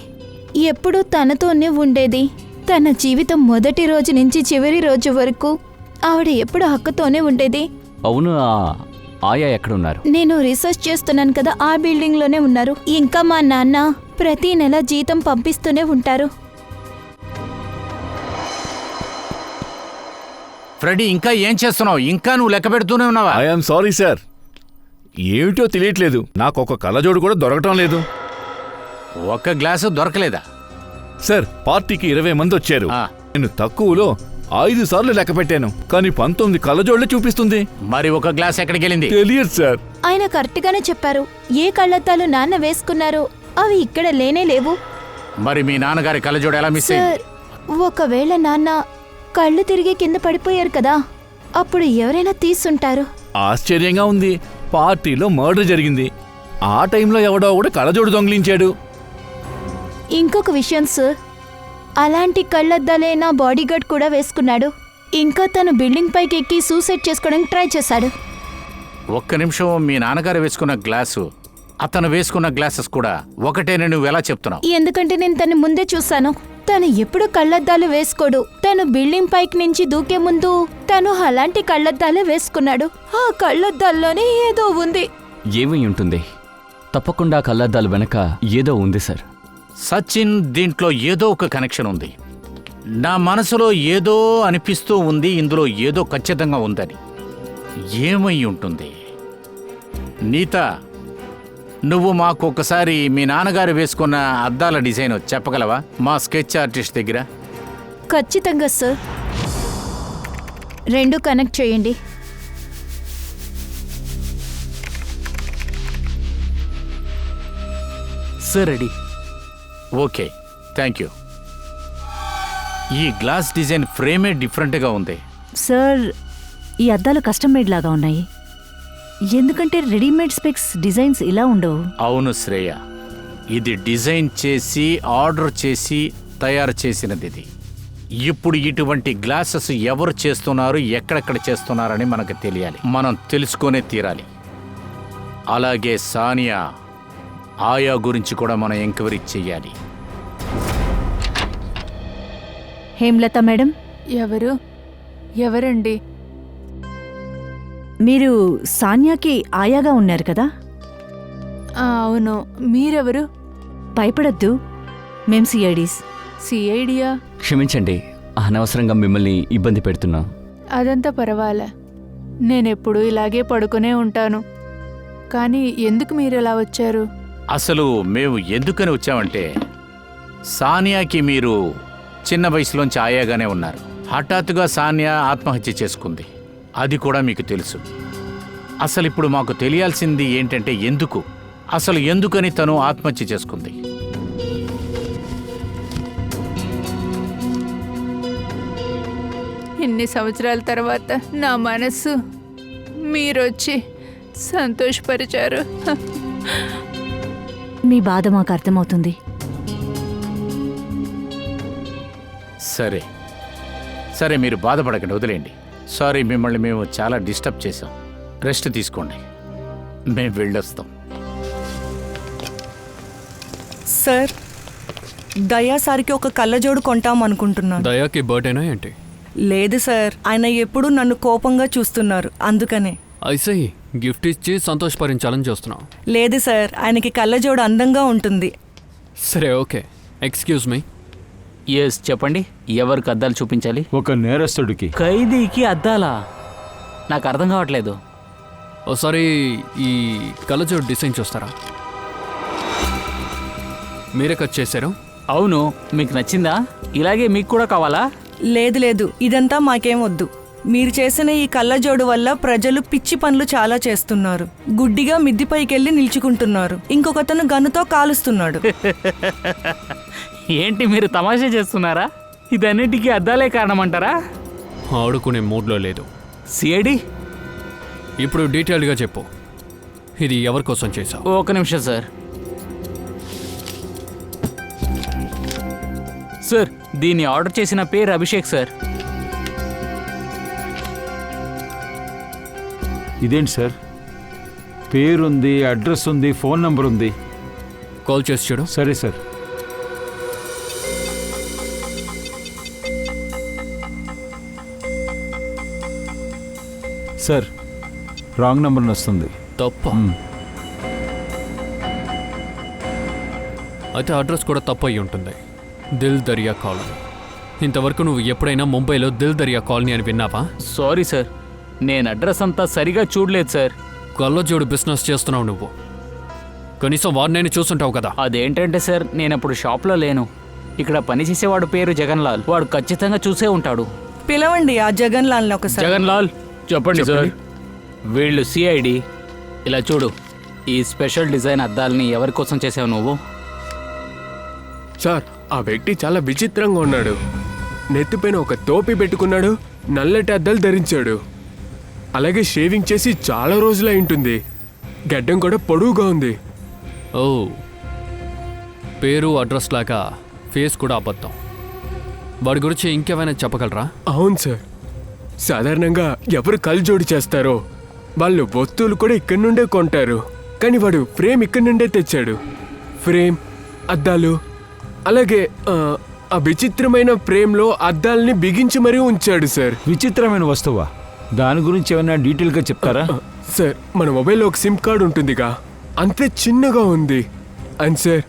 ఎప్పుడూ తనతోనే ఉండేది. తన జీవితం మొదటి రోజు నుంచి చివరి రోజు వరకు ఆవిడ ఎప్పుడు అక్కతోనే ఉండేది. అవును, ఆయా ఎక్కడున్నారు? నేను రీసెర్చ్ చేస్తున్నాను కదా, ఆ బిల్డింగ్ లోనే ఉన్నారు. ఇంకా మా నాన్న ప్రతి నెల జీతం పంపిస్తూనే ఉంటారు. ఫ్రెడీ ఇంకా ఏం చేస్తున్నావు? ఇంకా నువ్వు లెక్క పెడుతూనే ఉన్నావా? ఐఎమ్ సారీ సార్, ఏమిటో తెలియట్లేదు, నాకు ఒక కళ్ళజోడు కూడా దొరకటం లేదు. ఒక్క గ్లాసు దొరకలేదా? సార్, పార్టీకి 20 మంది వచ్చారు. ఆ. నేను తక్కువలో 5 సార్లు లెక్క పెట్టాను, కానీ 19 కళ్ళజోళ్లే చూపిస్తుంది. మరి ఒక గ్లాస్ ఎక్కడికి వెళ్ళింది? తెలియదు సార్. ఆయన కరెక్ట్గానే చెప్పారు. ఏ కళ్ళద్దాలు నాన్న వేసుకున్నారో అవి ఇక్కడ లేనే లేవు. మరి మీ నాన్నగారి కళ్ళజోడు ఎలా మిస్ అయింది? సార్, ఒకవేళ నాన్న కళ్ళు తిరిగి కింద పడిపోయారు కదా, అప్పుడు ఎవరైనా తీసుంటారు. ఆశ్చర్యంగా ఉంది, పార్టీలో మర్డర్ జరిగింది, ఆ టైంలో ఎవడో కూడా కళ్ళజోడు దొంగిలించాడు. ఇంకొక విషయం సార్, అలాంటి కళ్ళద్దాలే నా బాడీగార్డ్ కూడా వేసుకున్నాడు. ఇంకా తను బిల్డింగ్ పైకి ఎక్కి సూసైడ్ చేసుకోవడానికి ట్రై చేశాడు. ఒక్క నిమిషం, మీ నాన్నగారు వేసుకున్న గ్లాసు అతను వేసుకున్న గ్లాసెస్ కూడా ఒకటేనని నువ్వు ఎలా చెప్తున్నావు? ఎందుకంటే నేను తను ముందే చూశాను. తను ఎప్పుడు కళ్ళద్దాలు వేసుకోడు. తను బిల్డింగ్ పైకి నుంచి దూకే ముందు తను అలాంటి కళ్ళద్దాలే వేసుకున్నాడు. ఆ కళ్ళద్దాల్లోనే ఏదో ఉంది. ఏమై ఉంటుంది? తప్పకుండా కళ్ళద్దాలు వెనక ఏదో ఉంది సార్. సచిన్, దీంట్లో ఏదో ఒక కనెక్షన్ ఉంది. నా మనసులో ఏదో అనిపిస్తూ ఉంది, ఇందులో ఏదో ఖచ్చితంగా ఉందని. ఏమై ఉంటుంది? నీత, నువ్వు మాకు ఒకసారి మీ నాన్నగారు వేసుకున్న అద్దాల డిజైన్ చెప్పగలవా మా స్కెచ్ ఆర్టిస్ట్ దగ్గర? ఖచ్చితంగా సార్. 2 కనెక్ట్ చేయండి. Sir ready. Okay, thank you. ఈ గ్లాస్ డిజైన్ ఫ్రేమే డిఫరెంట్గా ఉంది. సార్, ఈ అద్దాలు కస్టమ్ మేడ్ లాగా ఉన్నాయి, ఎందుకంటే రెడీమేడ్ స్పెక్స్ డిజైన్స్ ఇలా ఉండవు. అవును శ్రేయ, ఇది డిజైన్ చేసి ఆర్డర్ చేసి తయారు చేసినది. ఇది ఇప్పుడు ఇటువంటి గ్లాసెస్ ఎవరు చేస్తున్నారు, ఎక్కడెక్కడ చేస్తున్నారని మనకు తెలియాలి. మనం తెలుసుకొనే తీరాలి. అలాగే సానియా, ఆయా గురించి కూడా మనం ఎంక్వైరీ చెయ్యాలి. హేమలత మేడం, ఎవరండి? మీరు సాన్యాకి ఆయాగా ఉన్నారు కదా? అవును. మీరెవరు? భయపడొద్దు, మేం సిఐడీస్. సిఐడియా? క్షమించండి, అనవసరంగా మిమ్మల్ని ఇబ్బంది పెడుతున్నా. అదంతా పర్వాలే, నేనెప్పుడు ఇలాగే పడుకునే ఉంటాను. కానీ ఎందుకు మీరు ఇలా వచ్చారు? అసలు మేము ఎందుకని వచ్చామంటే, సానియాకి మీరు చిన్న వయసులోంచి ఆయాగానే ఉన్నారు. హఠాత్తుగా సానియా ఆత్మహత్య చేసుకుంది, అది కూడా మీకు తెలుసు. అసలు ఇప్పుడు మాకు తెలియాల్సింది ఏంటంటే ఎందుకని తను ఆత్మహత్య చేసుకుంది. ఇన్ని సంవత్సరాల తర్వాత నా మనస్సు మీరొచ్చి సంతోషపరిచారు. మీ బాధ మాకు అర్థమవుతుంది. సరే, మీరు బాధపడకండి, వదిలేయండి. సారీ, మిమ్మల్ని మేము చాలా డిస్టర్బ్ చేశాం. రెస్ట్ తీసుకోండి, మేము వెళ్ళొస్తాం. సార్, దయా సార్కి ఒక కళ్ళజోడు కొంటామనుకుంటున్నాను. దయాకి బర్త్డేనా ఏంటి? లేదు సార్, ఆయన ఎప్పుడూ నన్ను కోపంగా చూస్తున్నారు, అందుకనే. ఐసై గిఫ్ట్ ఇచ్చి సంతోషపరించాలని చూస్తున్నాం. లేదు సార్, ఆయనకి కళ్ళజోడు అందంగా ఉంటుంది. సరే, ఓకే. Excuse me. ఎస్, చెప్పండి. ఎవరికి అద్దాలు చూపించాలి? ఒక నేరస్తుడికి. ఖైదీకి అద్దాలా? నాకు అర్థం కావట్లేదు. ఓసారి ఈ కళ్ళజోడు డిజైన్ చూస్తారా? మీరే కట్ చేశారు? అవును. మీకు నచ్చిందా? ఇలాగే మీకు కూడా కావాలా? లేదు, ఇదంతా మాకేం వద్దు. మీరు చేసిన ఈ కళ్ళజోడు వల్ల ప్రజలు పిచ్చి పనులు చాలా చేస్తున్నారు. గుడ్డిగా మిద్దిపైకెళ్ళి నిల్చుకుంటున్నారు, ఇంకొకతను గన్నుతో కాలుస్తున్నాడు. ఏంటి మీరు తమాషా చేస్తున్నారా? ఇదన్నిటికీ అద్దాలే కారణమంటారా? ఆడుకునే మూడ్లో లేదు. సిఐడి, ఇప్పుడు డీటెయిల్డ్గా చెప్పు, ఇది ఎవరి కోసం చేశావు? ఒక నిమిషం సార్. సార్, దీన్ని ఆర్డర్ చేసిన పేరు అభిషేక్ సార్. ఇదేంటి సార్, పేరుంది, అడ్రస్ ఉంది, ఫోన్ నంబర్ ఉంది. కాల్ చేసి చూడు. సరే సార్. సార్, రాంగ్ నంబర్ వస్తుంది. తప్ప? అయితే అడ్రస్ కూడా తప్పు అయి ఉంటుంది. దిల్ దరియా కాలనీ. ఇంతవరకు నువ్వు ఎప్పుడైనా ముంబైలో దిల్ దరియా కాలనీ అని విన్నావా? సారీ సార్, నేను అడ్రస్ అంతా సరిగా చూడలేదు సార్. కళ్ళజోడు బిజినెస్ చేస్తున్నావు నువ్వు. కనీసం వాడినైనా చూసుంటావు కదా. అదేంటంటే సార్, నేను అప్పుడు షాప్లో లేను. ఇక్కడ పనిచేసేవాడు పేరు జగన్ లాల్. వాడు ఖచ్చితంగా చూసే ఉంటాడు. పిలవండి ఆ జగన్ లాల్ని ఒకసారి. జగన్ లాల్, చెప్పండి సార్. వీళ్ళు సిఐడి. ఇలా చూడు, ఈ స్పెషల్ డిజైన్ అద్దాలని ఎవరి కోసం చేసావు నువ్వు? సార్, ఆ వ్యక్తి చాలా విచిత్రంగా ఉన్నాడు. నెత్తిపైన ఒక టోపీ పెట్టుకున్నాడు, నల్లటి అద్దాలు ధరించాడు. అలాగే షేవింగ్ చేసి చాలా రోజులై ఉంటుంది. గడ్డం కూడా పొడవుగా ఉంది. ఓ, పేరు అడ్రస్ లాగా ఫేస్ కూడా అబద్ధం. వాడి గురించి ఇంకేమైనా చెప్పగలరా? అవును సార్, సాధారణంగా ఎవరు కళ్ళజోడు చేస్తారో వాళ్ళు వస్తువులు కూడా ఇక్కడి నుండే కొంటారు. కానీ వాడు ఫ్రేమ్ ఇక్కడి నుండే తెచ్చాడు. ఫ్రేమ్, అద్దాలు, అలాగే ఆ విచిత్రమైన ఫ్రేమ్లో అద్దాలని బిగించి మరీ ఉంచాడు సార్. విచిత్రమైన వస్తువా? దాని గురించి ఏమైనా డీటెయిల్గా చెప్తారా? సార్, మన మొబైల్లో ఒక సిమ్ కార్డు ఉంటుందిగా, అంతే చిన్నగా ఉంది. అండ్ సార్,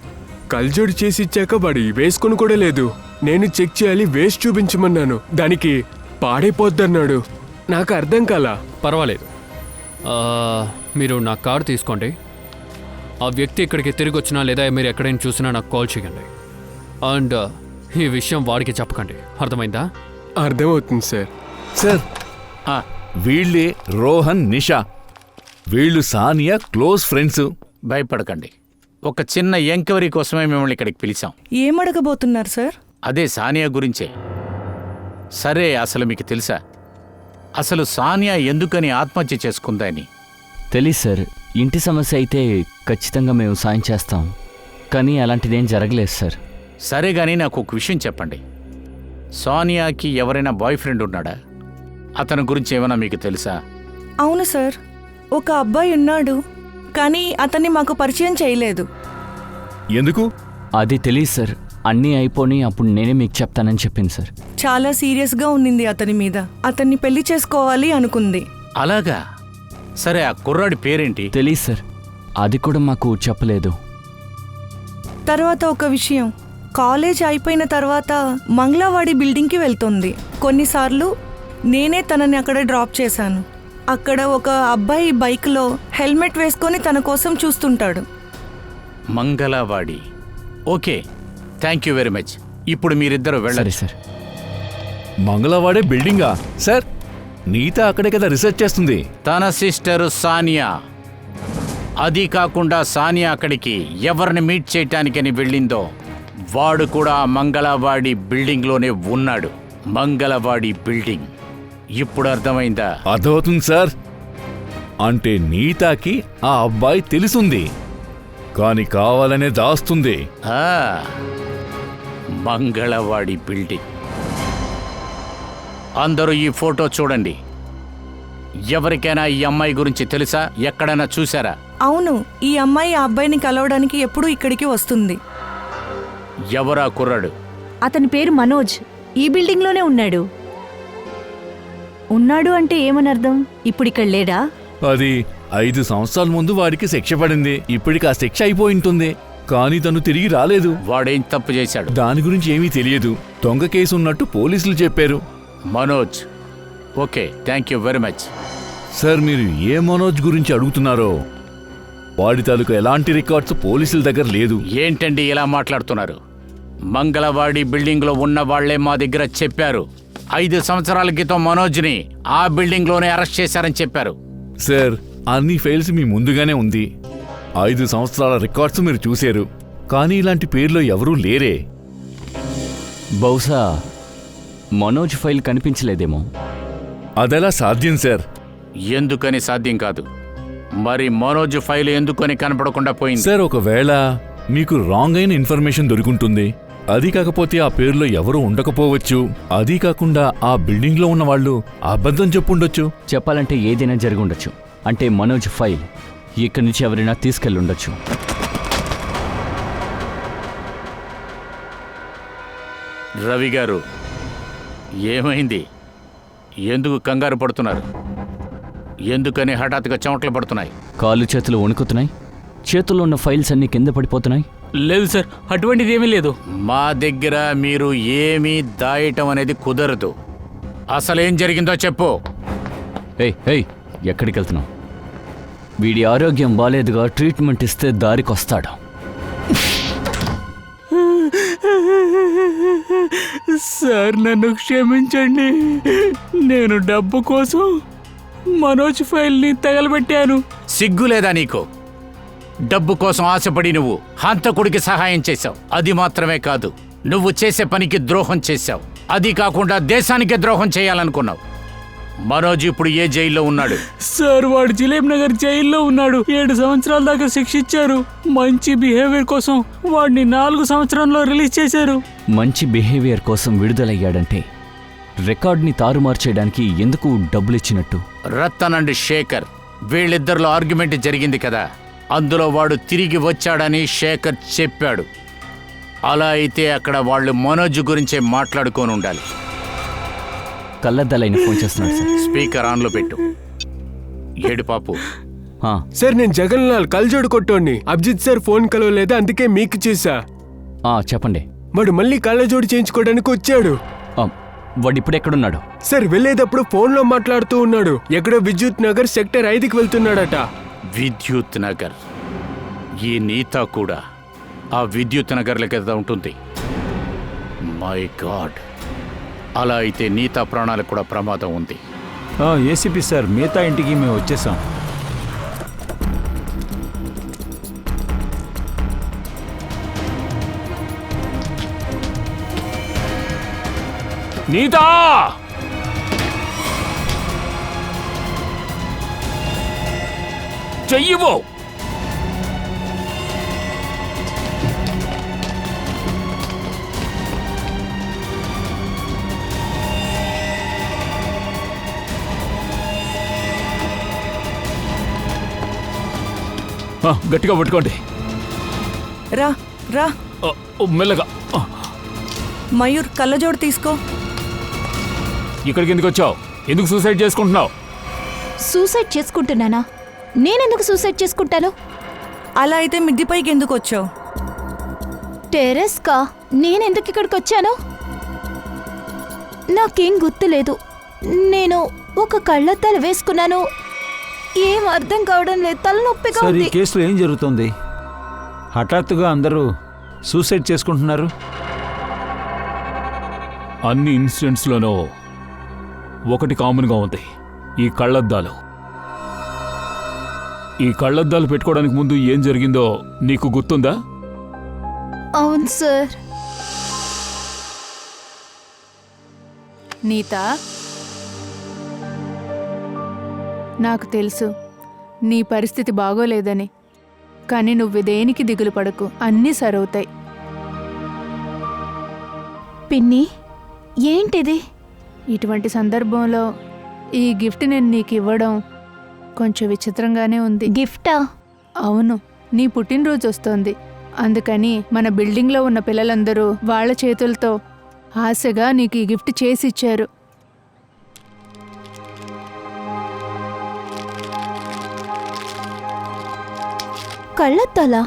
కళ్ళజోడు చేసి ఇచ్చాక వాడు వేసుకుని కూడా లేదు. నేను చెక్ చేయాలి, వేసి చూపించమన్నాను. దానికి పాడైపోద్దన్నాడు. నాకు అర్థం కాలా. పర్వాలేదు, మీరు నా కార్డు తీసుకోండి. ఆ వ్యక్తి ఇక్కడికి తిరిగి వచ్చినా లేదా మీరు ఎక్కడైనా చూసినా నాకు కాల్ చేయండి. అండ్ ఈ విషయం వాడికి చెప్పకండి, అర్థమైందా? అర్థమవుతుంది సార్. సార్, వీళ్ళే రోహన్, నిషా. వీళ్ళు సానియా క్లోజ్ ఫ్రెండ్స్. భయపడకండి, ఒక చిన్న ఎంక్వైరీ కోసమే మిమ్మల్ని ఇక్కడికి పిలిచాం. ఏం అడగబోతున్నారు సార్? అదే సానియా గురించే. సరే, అసలు మీకు తెలుసా అసలు సానియా ఎందుకని ఆత్మహత్య చేసుకుందని? తెలీదు సార్. ఇంటి సమస్య అయితే ఖచ్చితంగా మేము సాయం చేస్తాం, కానీ అలాంటిదేం జరగలేదు సార్. సరే గానీ నాకు ఒక విషయం చెప్పండి. సానియాకి ఎవరైనా బాయ్ ఫ్రెండ్ ఉన్నాడా? అతని గురించి ఏమైనా మీకు తెలుసా? అవును సార్, ఒక అబ్బాయి ఉన్నాడు, కానీ అతన్ని మాకు పరిచయం చేయలేదు. ఎందుకు? అది తెలీదు సార్. అన్నీ అయిపోయి అప్పుడు నేనే మీకు చెప్తానని చెప్పింది సార్. చాలా సీరియస్గా ఉన్నింది అతని మీద. అతన్ని పెళ్లి చేసుకోవాలి అనుకుంది. అలాగా? సరే, ఆ కుర్రాడి పేరేంటి? తెలీదు సార్, అది కూడా మాకు చెప్పలేదు. తర్వాత ఒక విషయం, కాలేజ్ అయిపోయిన తర్వాత మంగళవాడి బిల్డింగ్కి వెళ్తుంది. కొన్నిసార్లు నేనే తనని అక్కడ డ్రాప్ చేశాను. అక్కడ ఒక అబ్బాయి బైక్లో హెల్మెట్ వేసుకొని తన కోసం చూస్తుంటాడు. మంగళవాడి. Okay, thank you very much. ఇప్పుడు మీరిద్దరూ వెళ్ళండి. సరే సార్. మంగళవాడే బిల్డింగా? సార్, నీత అక్కడే కదా రీసెర్చ్ చేస్తుంది. తన సిస్టరు సానియా. అది కాకుండా సానియా అక్కడికి ఎవరిని మీట్ చేయటానికని వెళ్ళిందో వాడు కూడా మంగళవాడి బిల్డింగ్లోనే ఉన్నాడు. మంగళవాడి బిల్డింగ్. ఇప్పుడు అర్థమైందా? అర్థమవుతుంది సార్. అంటే నీతాకి ఆ అబ్బాయి తెలుసుంది, కాని కావాలనే దాస్తుంది. మంగళవాడి బిల్డింగ్. అందరూ ఈ ఫోటో చూడండి. ఎవరికైనా ఈ అమ్మాయి గురించి తెలుసా? ఎక్కడైనా చూసారా? అవును, ఈ అమ్మాయి ఆ అబ్బాయిని కలవడానికి ఎప్పుడూ ఇక్కడికి వస్తుంది. ఎవరా కుర్రాడు? అతని పేరు మనోజ్. ఈ బిల్డింగ్లోనే ఉన్నాడు. ఉన్నాడు అంటే ఏమని అర్థం? ఇప్పుడు ఇక్కడ లేడా? అది 5 సంవత్సరాల ముందు వాడికి శిక్ష పడింది. ఇప్పటికి ఆ శిక్ష అయిపోయి ఉంటుంది, కానీ తను తిరిగి రాలేదు. వాడేం తప్పు చేశాడు? దాని గురించి ఏమీ తెలియదు. దొంగ కేసు ఉన్నట్టు పోలీసులు చెప్పారు. Manoj. Okay, thank you very much. Sir, మీరు ఏ మనోజ్ గురించి అడుగుతున్నారో వాడి తాలూకు ఎలాంటి రికార్డ్స్ పోలీసుల దగ్గర లేదు. ఏంటండి ఇలా మాట్లాడుతున్నారు? మంగళవాడి బిల్డింగ్లో ఉన్న వాళ్లే మా దగ్గర చెప్పారు. 5 సంవత్సరాల క్రితం మనోజ్ని ఆ బిల్డింగ్లోనే అరెస్ట్ చేశారని చెప్పారు. సార్, అన్ని ఫైల్స్ మీ ముందుగానే ఉంది. 5 సంవత్సరాల రికార్డ్స్ మీరు చూశారు, కానీ ఇలాంటి పేర్లో ఎవరూ లేరే. బహుశా మనోజ్ ఫైల్ కనిపించలేదేమో. అదెలా సాధ్యం సార్? ఎందుకని సాధ్యం కాదు? మరి మనోజ్ ఫైల్ ఎందుకని కనపడకుండా పోయింది? సార్, ఒకవేళ మీకు రాంగ్ అయిన ఇన్ఫర్మేషన్ దొరుకుంటుంది. అది కాకపోతే ఆ పేరులో ఎవరూ ఉండకపోవచ్చు. అది కాకుండా ఆ బిల్డింగ్లో ఉన్న వాళ్ళు అబద్ధం చెప్పుండొచ్చు. చెప్పాలంటే ఏదైనా జరిగి ఉండొచ్చు. అంటే మనోజ్ ఫైల్ ఇక్కడి నుంచి ఎవరైనా తీసుకెళ్ళి ఉండొచ్చు. రవి గారు, ఏమైంది? ఎందుకు కంగారు పడుతున్నారు? ఎందుకని హఠాత్తుగా చెమటలు పడుతున్నాయి? కాళ్ళు చేతులు వణుకుతున్నాయి. చేతుల్లో ఉన్న ఫైల్స్ అన్నీ కింద పడిపోతున్నాయి. లేదు సార్, అటువంటిది ఏమీ లేదు. మా దగ్గర మీరు ఏమీ దాయటం అనేది కుదరదు. అసలేం జరిగిందో చెప్పు. ఏయ్ ఎక్కడికి వెళ్తున్నావు? వీడి ఆరోగ్యం బాలేదుగా, ట్రీట్మెంట్ ఇస్తే దారికొస్తాడు. సార్ నన్ను క్షమించండి. నేను డబ్బు కోసం మనోజ్ ఫైల్ని తగలబెట్టాను. సిగ్గులేదా నీకు? డబ్బు కోసం ఆశపడి నువ్వు హంతకుడికి సహాయం చేశావు. అది మాత్రమే కాదు, నువ్వు చేసే పనికి ద్రోహం చేశావు. అది కాకుండా దేశానికే ద్రోహం చేయాలనుకున్నావు. మనోజ్ ఇప్పుడు ఏ జైల్లో ఉన్నాడు? సార్ వాడు జిలేబ్ నగర్ జైల్లో ఉన్నాడు. 7 సంవత్సరాల దాకా శిక్ష ఇచ్చారు. మంచి బిహేవియర్ కోసం వాడిని 4 సంవత్సరాల్లో రిలీజ్ చేశారు. మంచి బిహేవియర్ కోసం విడుదలయ్యాడంటే రికార్డ్ని తారుమారు చేయడానికి ఎందుకు డబ్బులు ఇచ్చినట్టు? రతన్ అండ్ శేఖర్ వీళ్ళిద్దరిలో ఆర్గ్యుమెంట్ జరిగింది కదా, అందులో వాడు తిరిగి వచ్చాడని శేఖర్ చెప్పాడు. అలా అయితే అక్కడ వాళ్ళు మనోజ్ గురించే మాట్లాడుకొని ఉండాలి. కళ్ళద్దాలైన ఫోన్ చేస్తున్నాడు సార్. స్పీకర్ ఆన్లో పెట్టు. ఏడు పాపు. సార్ నేను జగన్ లాల్ కల్జోడు కొట్టోడిని. అభిజిత్ సార్ ఫోన్ కలవలేదు, అందుకే మీకు చేశా. చెప్పండి. వాడు మళ్ళీ కళ్ళజోడు చేయించుకోవడానికి వచ్చాడు. వాడు ఇప్పుడు ఎక్కడున్నాడు? సార్ వెళ్ళేటప్పుడు ఫోన్లో మాట్లాడుతూ ఉన్నాడు. ఎక్కడో విద్యుత్ నగర్ సెక్టర్ 5కి వెళ్తున్నాడట. విద్యుత్ నగర్? ఈ నీతా కూడా ఆ విద్యుత్ నగర్ల కదా ఉంటుంది. మై గాడ్, అలా అయితే నీతా ప్రాణాలకు కూడా ప్రమాదం ఉంది. ఏసీపీ సార్, మిగతా ఇంటికి మేము వచ్చేసాం. నీతా! చెయ్యివో! గట్టిగా పట్టుకోండి. రా రా మెల్లగా. మయూర్ కళ్ళజోడు తీసుకో. ఇక్కడికి ఎందుకు వచ్చావు? ఎందుకు సూసైడ్ చేసుకుంటున్నావు? సూసైడ్ చేసుకుంటున్నానా? నేనెందుకు సూసైడ్ చేసుకుంటాను? అలా అయితే మిద్దిపైకి ఎందుకు వచ్చావు? టెరెస్కా? నేనెందుకు ఇక్కడికి వచ్చాను? నాకేం గుర్తులేదు. నేను ఒక కళ్ళద్దాలు వేసుకున్నాను. ఏం అర్థం కావడం లేదు. తలనొప్పిగా సార్, ఈ ఉంది. కేసులో ఏం జరుగుతుంది? హఠాత్తుగా అందరూ సూసైడ్ చేసుకుంటున్నారు. అన్ని ఇన్సిడెంట్స్లోనూ ఒకటి కామన్గా ఉంది, ఈ కళ్ళద్దాలు. ఈ కళ్ళద్దాలు పెట్టుకోవడానికి ముందు ఏం జరిగిందో నీకు గుర్తుందా? అవును సార్. నీతా, నాకు తెలుసు నీ పరిస్థితి బాగోలేదని. కానీ నువ్వు దేనికి దిగులు పడకు, అన్నీ సరవుతాయి. పిన్ని, ఏంటిది? ఇటువంటి సందర్భంలో ఈ గిఫ్ట్ నేను నీకు ఇవ్వడం కొంచెం విచిత్రంగానే ఉంది. గిఫ్టా? అవును, నీ పుట్టినరోజు వస్తోంది. అందుకని మన బిల్డింగ్లో ఉన్న పిల్లలందరూ వాళ్ళ చేతులతో ఆశగా నీకు ఈ గిఫ్ట్ చేసి ఇచ్చారు. కళ్ళద్దాలా?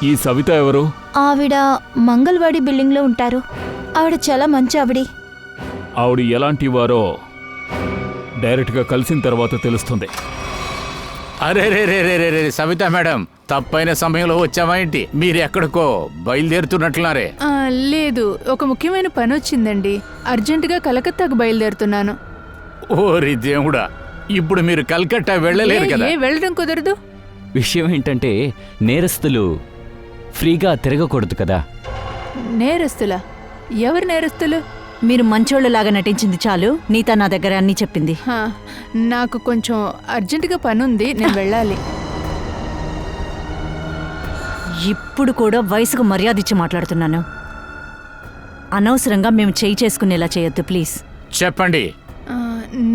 ఈ సవిత ఎవరు? ఆవిడ మంగళవాడి బిల్డింగ్లో ఉంటారు. ఆవిడ చాలా మంచి ఆవిడ. ఆవిడ ఎలాంటి వారో డైరెక్ట్గా కలిసిన తర్వాత తెలుస్తుంది. అరే రే రే రే రే రే సవిత మేడం, తప్పైన సమయంలో వచ్చావా ఏంటి? మీరు ఎక్కడికో బయలుదేరుతున్నట్లున్నారే. లేదు, ఒక ముఖ్యమైన పని వచ్చిందండి. అర్జెంటుగా కలకత్తాకు బయలుదేరుతున్నాను. ఓరి దేవుడా, ఇప్పుడు మీరు కల్కట్టా వెళ్ళలేరు కదా? వెళ్ళడం కుదరదు. విషయం ఏంటంటే నేరస్తులు ఫ్రీగా తిరగకూడదు కదా. నేరస్తులా? ఎవరు నేరస్తులు? మీరు మంచోళ్ళలాగా నటించింది చాలు. నీతా నా దగ్గర అన్నీ చెప్పింది. నాకు కొంచెం అర్జెంటుగా పని ఉంది, నేను వెళ్ళాలి. ఇప్పుడు కూడా వయసుకు మర్యాద ఇచ్చి మాట్లాడుతున్నాను. అనవసరంగా మేము చేయి చేసుకునేలా చేయొద్దు ప్లీజ్. చెప్పండి.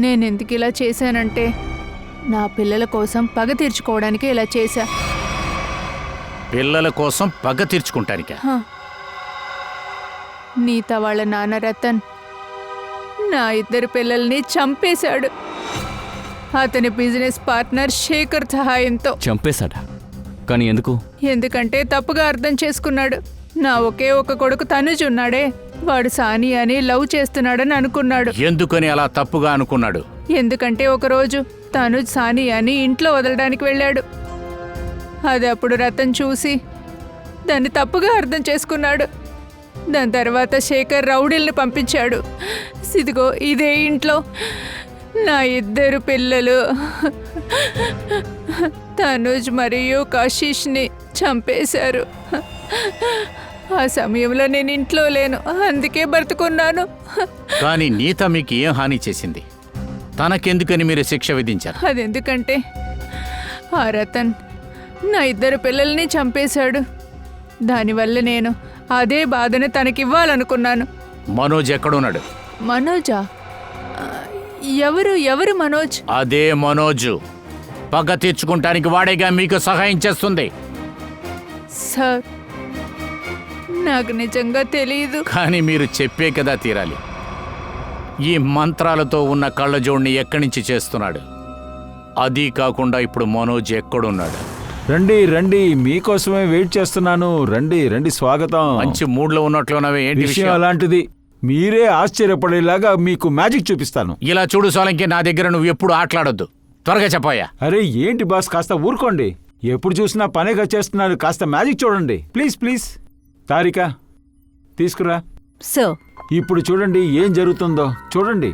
నేను ఎందుకు ఇలా చేశానంటే నా పిల్లల కోసం పగ తీర్చుకోవడానికి ఇలా చేశా. పిల్లల కోసం పగ తీర్చుకుంటానిక? నీతా వాళ్ళ నాన్న రతన్ నా 2 పిల్లల్ని చంపేశాడు. అతని బిజినెస్ పార్ట్నర్ శేఖర్ సహాయంతో. చంపేశాడా? కానీ ఎందుకు? ఎందుకంటే తప్పుగా అర్థం చేసుకున్నాడు. నా ఒకే ఒక కొడుకు తనుజ్ ఉన్నాడే, వాడు సానియాని లవ్ చేస్తున్నాడని అనుకున్నాడు. ఎందుకని అలా తప్పుగా అనుకున్నాడు? ఎందుకంటే ఒకరోజు తనుజ్ సానియాని ఇంట్లో వదలడానికి వెళ్ళాడు. అది అప్పుడు రతన్ చూసి దాన్ని తప్పుగా అర్థం చేసుకున్నాడు. దాని తర్వాత శేఖర్ రౌడీల్ని పంపించాడు. ఇదిగో ఇదే ఇంట్లో నా 2 పిల్లలు తనుజ్ మరియు కశిష్ని చంపేశారు. ఆ సమయంలో నేను ఇంట్లో లేను, అందుకే బ్రతుకున్నాను. కానీ నీత మీకు ఏం హాని చేసింది? తనకెందుకని మీరు శిక్ష విధించారు? అదెందుకంటే ఆ రతన్ నా 2 పిల్లల్ని చంపేశాడు. దానివల్ల నేను అదే బాధను తనకివ్వాలనుకున్నాను. మనోజ్ ఎక్కడున్నాడు? మనోజా? ఎవరు మనోజ్? అదే మనోజు. పగ తీర్చుకుంటానికి వాడేగా మీకు సహాయం చేస్తుంది. సార్, నాకు నిజంగా తెలియదు. కానీ మీరు చెప్పే కదా తీరాలి. ఈ మంత్రాలతో ఉన్న కళ్ళజోడిని ఎక్కడి నుంచి చేస్తున్నాడు? అది కాకుండా ఇప్పుడు మనోజ్ ఎక్కడున్నాడు? రండి రండి, మీకోసమే వెయిట్ చేస్తున్నాను. రండి రండి, స్వాగతం. మంచి మూడ్లో ఉన్నట్లున్నవే. ఏంటి విషయం అలాంటిది, మీరే ఆశ్చర్యపడేలాగా మీకు మ్యాజిక్ చూపిస్తాను. ఇలా చూడు సోలంకి, నా దగ్గర నువ్వు ఎప్పుడు ఆటలాడొద్దు. త్వరగా చెప్పాయా. అరే ఏంటి బాస్, కాస్త ఊరుకోండి. ఎప్పుడు చూసినా పనేగా చేస్తున్నారు. కాస్త మ్యాజిక్ చూడండి ప్లీజ్ ప్లీజ్. తారిక తీసుకురా. సో ఇప్పుడు చూడండి ఏం జరుగుతుందో. చూడండి.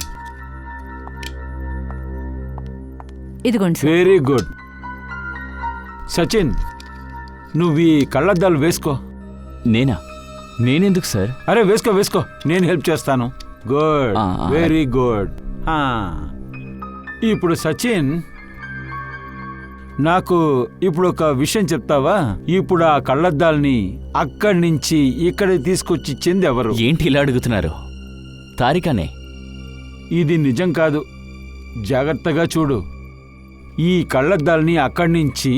ఇదిగోండి సార్. Very good. సచిన్, నువ్వు ఈ కళ్ళద్దాలు వేసుకో. నేనెందుకు సార్? అరే వేసుకో వేసుకో, నేను హెల్ప్ చేస్తాను. Good, very good. ఇప్పుడు సచిన్, నాకు ఇప్పుడు ఒక విషయం చెప్తావా? ఇప్పుడు ఆ కళ్ళద్దాల్ని అక్కడి నుంచి ఇక్కడ తీసుకొచ్చి ఇచ్చింది ఎవరు? ఏంటి ఇలా అడుగుతున్నారు? తారికనే. ఇది నిజం కాదు, జాగ్రత్తగా చూడు. ఈ కళ్ళద్దాల్ని అక్కడి నుంచి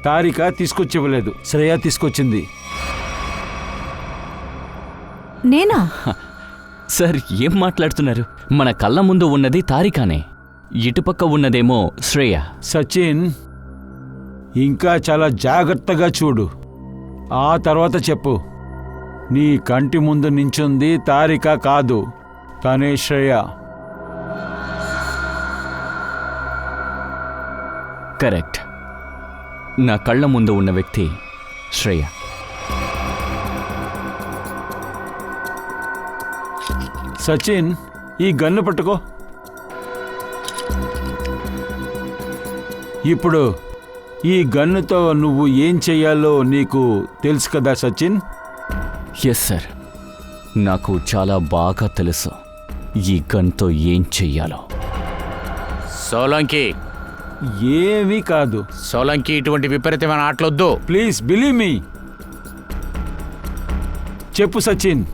తారిక తీసుకొచ్చివ్వలేదు, శ్రేయ తీసుకొచ్చింది. నేనా? సార్ ఏం మాట్లాడుతున్నారు? మన కళ్ళ ముందు ఉన్నది తారికానే, ఇటుపక్క ఉన్నదేమో శ్రేయ. సచిన్, ఇంకా చాలా జాగ్రత్తగా చూడు. ఆ తర్వాత చెప్పు. నీ కంటి ముందు నించుంది తారిక కాదు, తనే శ్రేయ. కరెక్ట్. నా కళ్ళ ముందు ఉన్న వ్యక్తి శ్రేయ. సచిన్, ఈ గన్ను పట్టుకో. ఇప్పుడు ఈ గన్నుతో నువ్వు ఏం చెయ్యాలో నీకు తెలుసు కదా సచిన్? ఎస్ సార్, నాకు చాలా బాగా తెలుసు ఈ గన్తో ఏం చెయ్యాలో. సోలంకి, ఏమీ కాదు. సోలంకి, ఇటువంటి విపరీతమైన ఆటలొద్దు. Please believe me. చెప్పు సచిన్,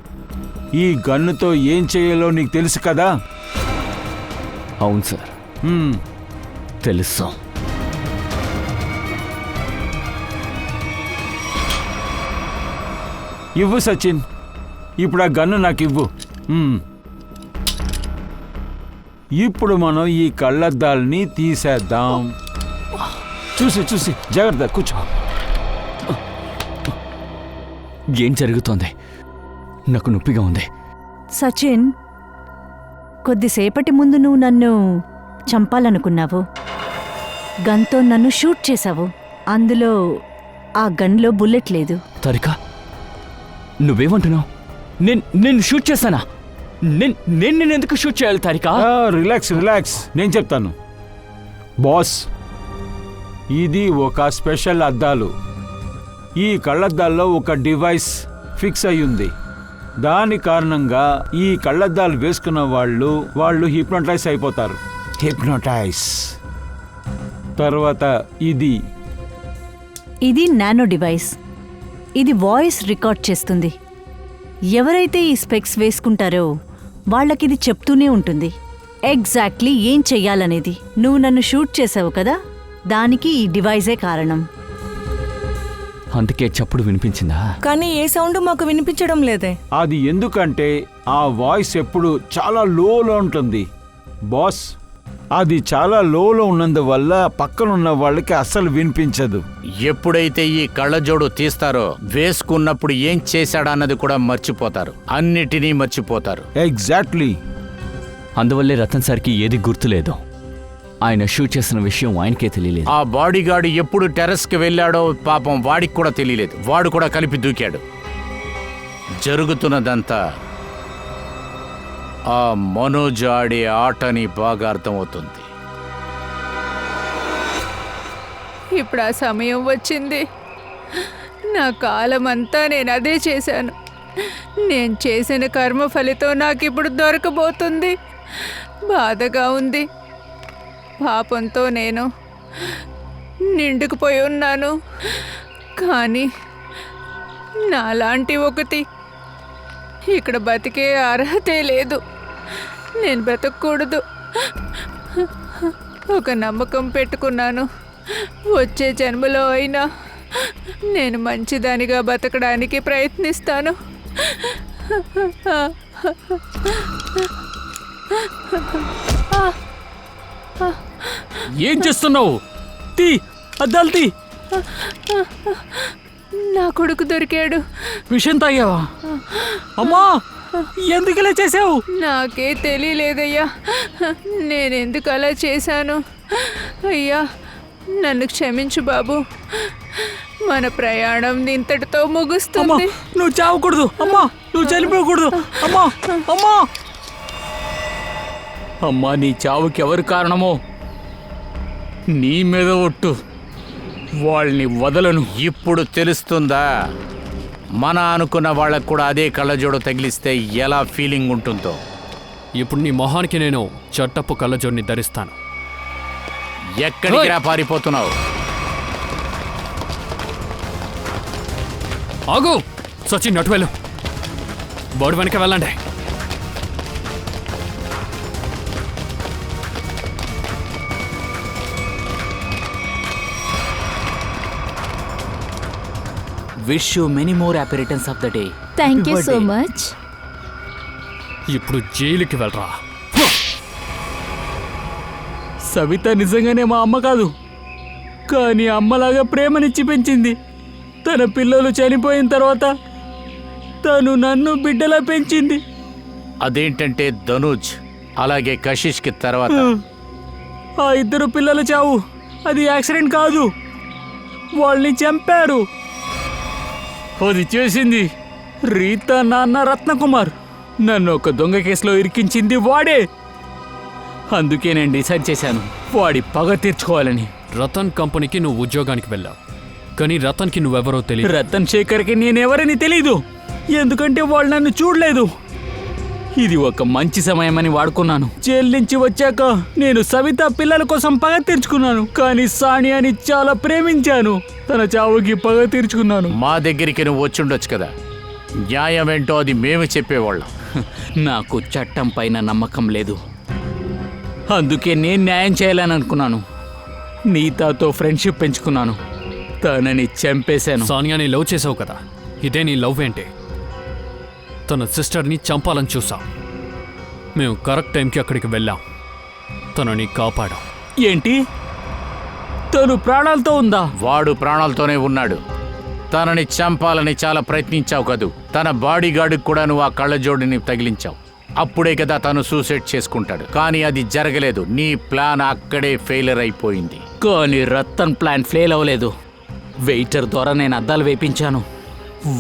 ఈ గన్నుతో ఏం చేయాలో నీకు తెలుసు కదా? అవును సార్, తెలుసు. ఇవ్వు సచిన్, ఇప్పుడు ఆ గన్ను నాకు ఇవ్వు. ఇప్పుడు మనం ఈ కళ్ళద్దాల్ని తీసేద్దాం. చూసి చూసి జాగ్రత్త, కూర్చో. ఏం జరుగుతోంది? నాకు నొప్పిగా ఉంది. సచిన్, కొద్దిసేపటి ముందు నువ్వు నన్ను చంపాలనుకున్నావు. గన్తో నన్ను షూట్ చేశావు. అందులో ఆ గన్లో బుల్లెట్ లేదు. తారికా, నువ్వేమంటున్నావు? నేను షూట్ చేశానా? నేను ఎందుకు షూట్ చేయాలి తారికా? రిలాక్స్ రిలాక్స్, నేను చెప్తాను. బాస్, ఇది ఒక స్పెషల్ అద్దాలు. ఈ కళ్ళద్దాల్లో ఒక డివైస్ ఫిక్స్ అయ్యింది. దాని కారణంగా ఈ కళ్ళద్దాలు వేసుకున్న వాళ్ళు హిప్నోటైజ్ అయిపోతారు. హిప్నోటైజ్. తర్వాత ఇది నానో డివైస్. ఇది వాయిస్ రికార్డ్ చేస్తుంది. ఎవరైతే ఈ స్పెక్స్ వేసుకుంటారో వాళ్ళకిది చెప్తూనే ఉంటుంది ఎగ్జాక్ట్లీ ఏం చెయ్యాలనేది. నువ్వు నన్ను షూట్ చేసావు కదా, దానికి ఈ డివైజే కారణం. అందుకే చప్పుడు వినిపించిందా? కానీ ఏ సౌండ్ మాకు వినిపించడం లేదే. అది ఎందుకంటే ఆ వాయిస్ ఎప్పుడు చాలా లోలో ఉంటుంది. బాస్, అది చాలా లోలో ఉన్నందువల్ల పక్కనున్న వాళ్ళకి అస్సలు వినిపించదు. ఎప్పుడైతే ఈ కళ్ళజోడు తీస్తారో వేసుకున్నప్పుడు ఏం చేశాడన్నది కూడా మర్చిపోతారు, అన్నిటినీ మర్చిపోతారు. ఎగ్జాక్ట్లీ. అందువల్లే రతన్ సార్కి ఏది గుర్తులేదు. ఆయన షూట్ చేసిన విషయం ఆయనకే తెలియలేదు. ఆ బాడీగార్డు ఎప్పుడు టెర్రస్కి వెళ్ళాడో పాపం వాడికి కూడా తెలియలేదు. వాడు కూడా కలిపి దూకాడు. జరుగుతున్నదంతా ఆ మనోజ్ ఆడే ఆటని బాగా అర్థమవుతుంది. ఇప్పుడు ఆ సమయం వచ్చింది. నా కాలం అంతా నేను అదే చేశాను. నేను చేసిన కర్మ ఫలితం నాకు ఇప్పుడు దొరకబోతుంది. బాధగా ఉంది. పాపంతో నేను నిండుకుపోయి ఉన్నాను. కానీ నాలాంటి ఒకటి ఇక్కడ బతికే అర్హతే లేదు. నేను బ్రతకూడదు. ఒక నమ్మకం పెట్టుకున్నాను. వచ్చే జన్మలో అయినా నేను మంచిదానిగా బతకడానికి ప్రయత్నిస్తాను. ఏం చేస్తున్నావు? తీ, అద్దాలు తీ. నా కొడుకు దొరికాడు. విషయం తాగావా? అమ్మా, ఎందుకు ఇలా చేసావు? నాకే తెలియలేదయ్యా. నేనెందుకు అలా చేశాను? అయ్యా, నన్ను క్షమించు బాబు. మన ప్రయాణం ఇంతటితో అమ్మా, ముగుస్తుంది. నువ్వు చావకూడదు. అమ్మా, నువ్వు చనిపోకూడదు. అమ్మా, అమ్మా, అమ్మా, నీ చావుకి ఎవరు కారణమో నీ మీద ఒట్టు. వాళ్ళని వదలను. ఇప్పుడు తెలుస్తుందా? మన అనుకున్న వాళ్ళకు కూడా అదే కళ్ళజోడు తగిలిస్తే ఎలా ఫీలింగ్ ఉంటుందో. ఇప్పుడు నీ మొహానికి నేను చట్టపు కళ్ళజోడిని ధరిస్తాను. ఎక్కడికి రా పారిపోతున్నావు? ఆగు సచిన్, నటువెళ్ళు. బోర్డు వెనక వెళ్ళండి. Wish you many more apparitions of the day. Thank you so much. ఇప్పుడు జైలుకి వెళ్ళరా. సవిత నిజంగానే మా అమ్మ కాదు, కానీ అమ్మలాగా ప్రేమనిచ్చి పెంచింది. తన పిల్లలు చనిపోయిన తర్వాత తను నన్ను బిడ్డలా పెంచింది. అదేంటంటే ధనుజ్ అలాగే కశిష్కి తర్వాత ఆ ఇద్దరు పిల్లల చావు అది యాక్సిడెంట్ కాదు, వాళ్ళని చంపారు. అది చేసింది రీతా నాన్న రత్నకుమార్. నన్ను ఒక దొంగ కేసులో ఇరికించింది వాడే. అందుకే నేను డిసైడ్ చేశాను వాడి పగ తీర్చుకోవాలని. రతన్ కంపెనీకి నువ్వు ఉద్యోగానికి వెళ్ళావు, కానీ రతన్కి నువ్వెవరో తెలియదు. రతన్ శేఖర్కి నేనెవరని తెలీదు, ఎందుకంటే వాళ్ళు నన్ను చూడలేదు. ఇది ఒక మంచి సమయమని వాడుకున్నాను. జైలు నుంచి వచ్చాక నేను సవిత పిల్లల కోసం పగ తీర్చుకున్నాను, కానీ సానియాని చాలా ప్రేమించాను. తన చావుకి పగ తీర్చుకున్నాను. మా దగ్గరికి నువ్వు వచ్చుండొచ్చు కదా. న్యాయం ఏంటో అది మేము చెప్పేవాళ్ళం. నాకు చట్టం పైన నమ్మకం లేదు. అందుకే నేను న్యాయం చేయాలని అనుకున్నాను. నీతాతో ఫ్రెండ్షిప్ పెంచుకున్నాను, తనని చంపేశాను. సానియాని లవ్ చేసావు కదా, ఇదే నీ లవ్ ఏంటి? తన సిస్టర్ని చంపాలని చూసాం. మేము కరెక్ట్ టైంకి అక్కడికి వెళ్ళాం, తనని కాపాడాం. ఏంటి? తను ప్రాణాలతో ఉందా? వాడు ప్రాణాలతోనే ఉన్నాడు. తనని చంపాలని చాలా ప్రయత్నించావు కదూ. తన బాడీ గార్డుకి కూడా నువ్వు ఆ కళ్ళజోడిని తగిలించావు. అప్పుడే కదా తను సూసైడ్ చేసుకుంటాడు. కానీ అది జరగలేదు. నీ ప్లాన్ అక్కడే ఫెయిలర్ అయిపోయింది. కానీ రతన్ ప్లాన్ ఫెయిల్ అవ్వలేదు. వెయిటర్ ద్వారా నేను అద్దాలు వేయించాను.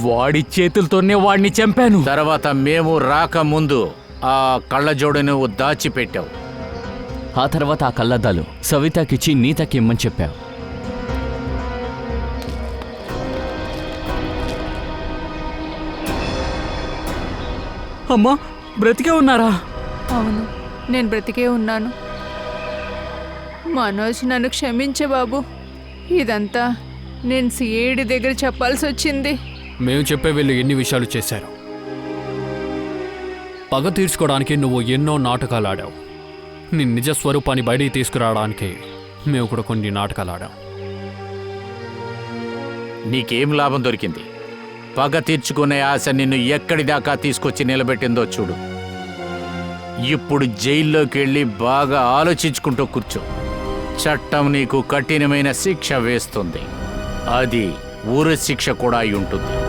వాడి చేతులతోనే వాడిని చంపాను. తర్వాత మేము రాకముందు ఆ కళ్ళజోడు నువ్వు దాచిపెట్టావు. ఆ తర్వాత ఆ కళ్ళద్దాలు సవితాకిచ్చి నీతకి ఇమ్మని చెప్పావు. అమ్మా, బ్రతికే ఉన్నారా? అవును, నేను బ్రతికే ఉన్నాను. మనోజ్, నన్ను క్షమించే బాబు. ఇదంతా నేను సిఐడి దగ్గర చెప్పాల్సి వచ్చింది. మేము చెప్పే వీళ్ళు ఎన్ని విషయాలు చేశారు. పగ తీర్చుకోవడానికి నువ్వు ఎన్నో నాటకాలు ఆడావు. నీ నిజ స్వరూపాన్ని బయటికి తీసుకురావడానికి మేము కూడా కొన్ని నాటకాలు ఆడాం. నీకేం లాభం దొరికింది? పగ తీర్చుకునే ఆశ నిన్ను ఎక్కడి దాకా తీసుకొచ్చి నిలబెట్టిందో చూడు. ఇప్పుడు జైల్లోకి వెళ్ళి బాగా ఆలోచించుకుంటూ కూర్చో. చట్టం నీకు కఠినమైన శిక్ష వేస్తుంది. అది ఊరి శిక్ష కూడా అయి ఉంటుంది.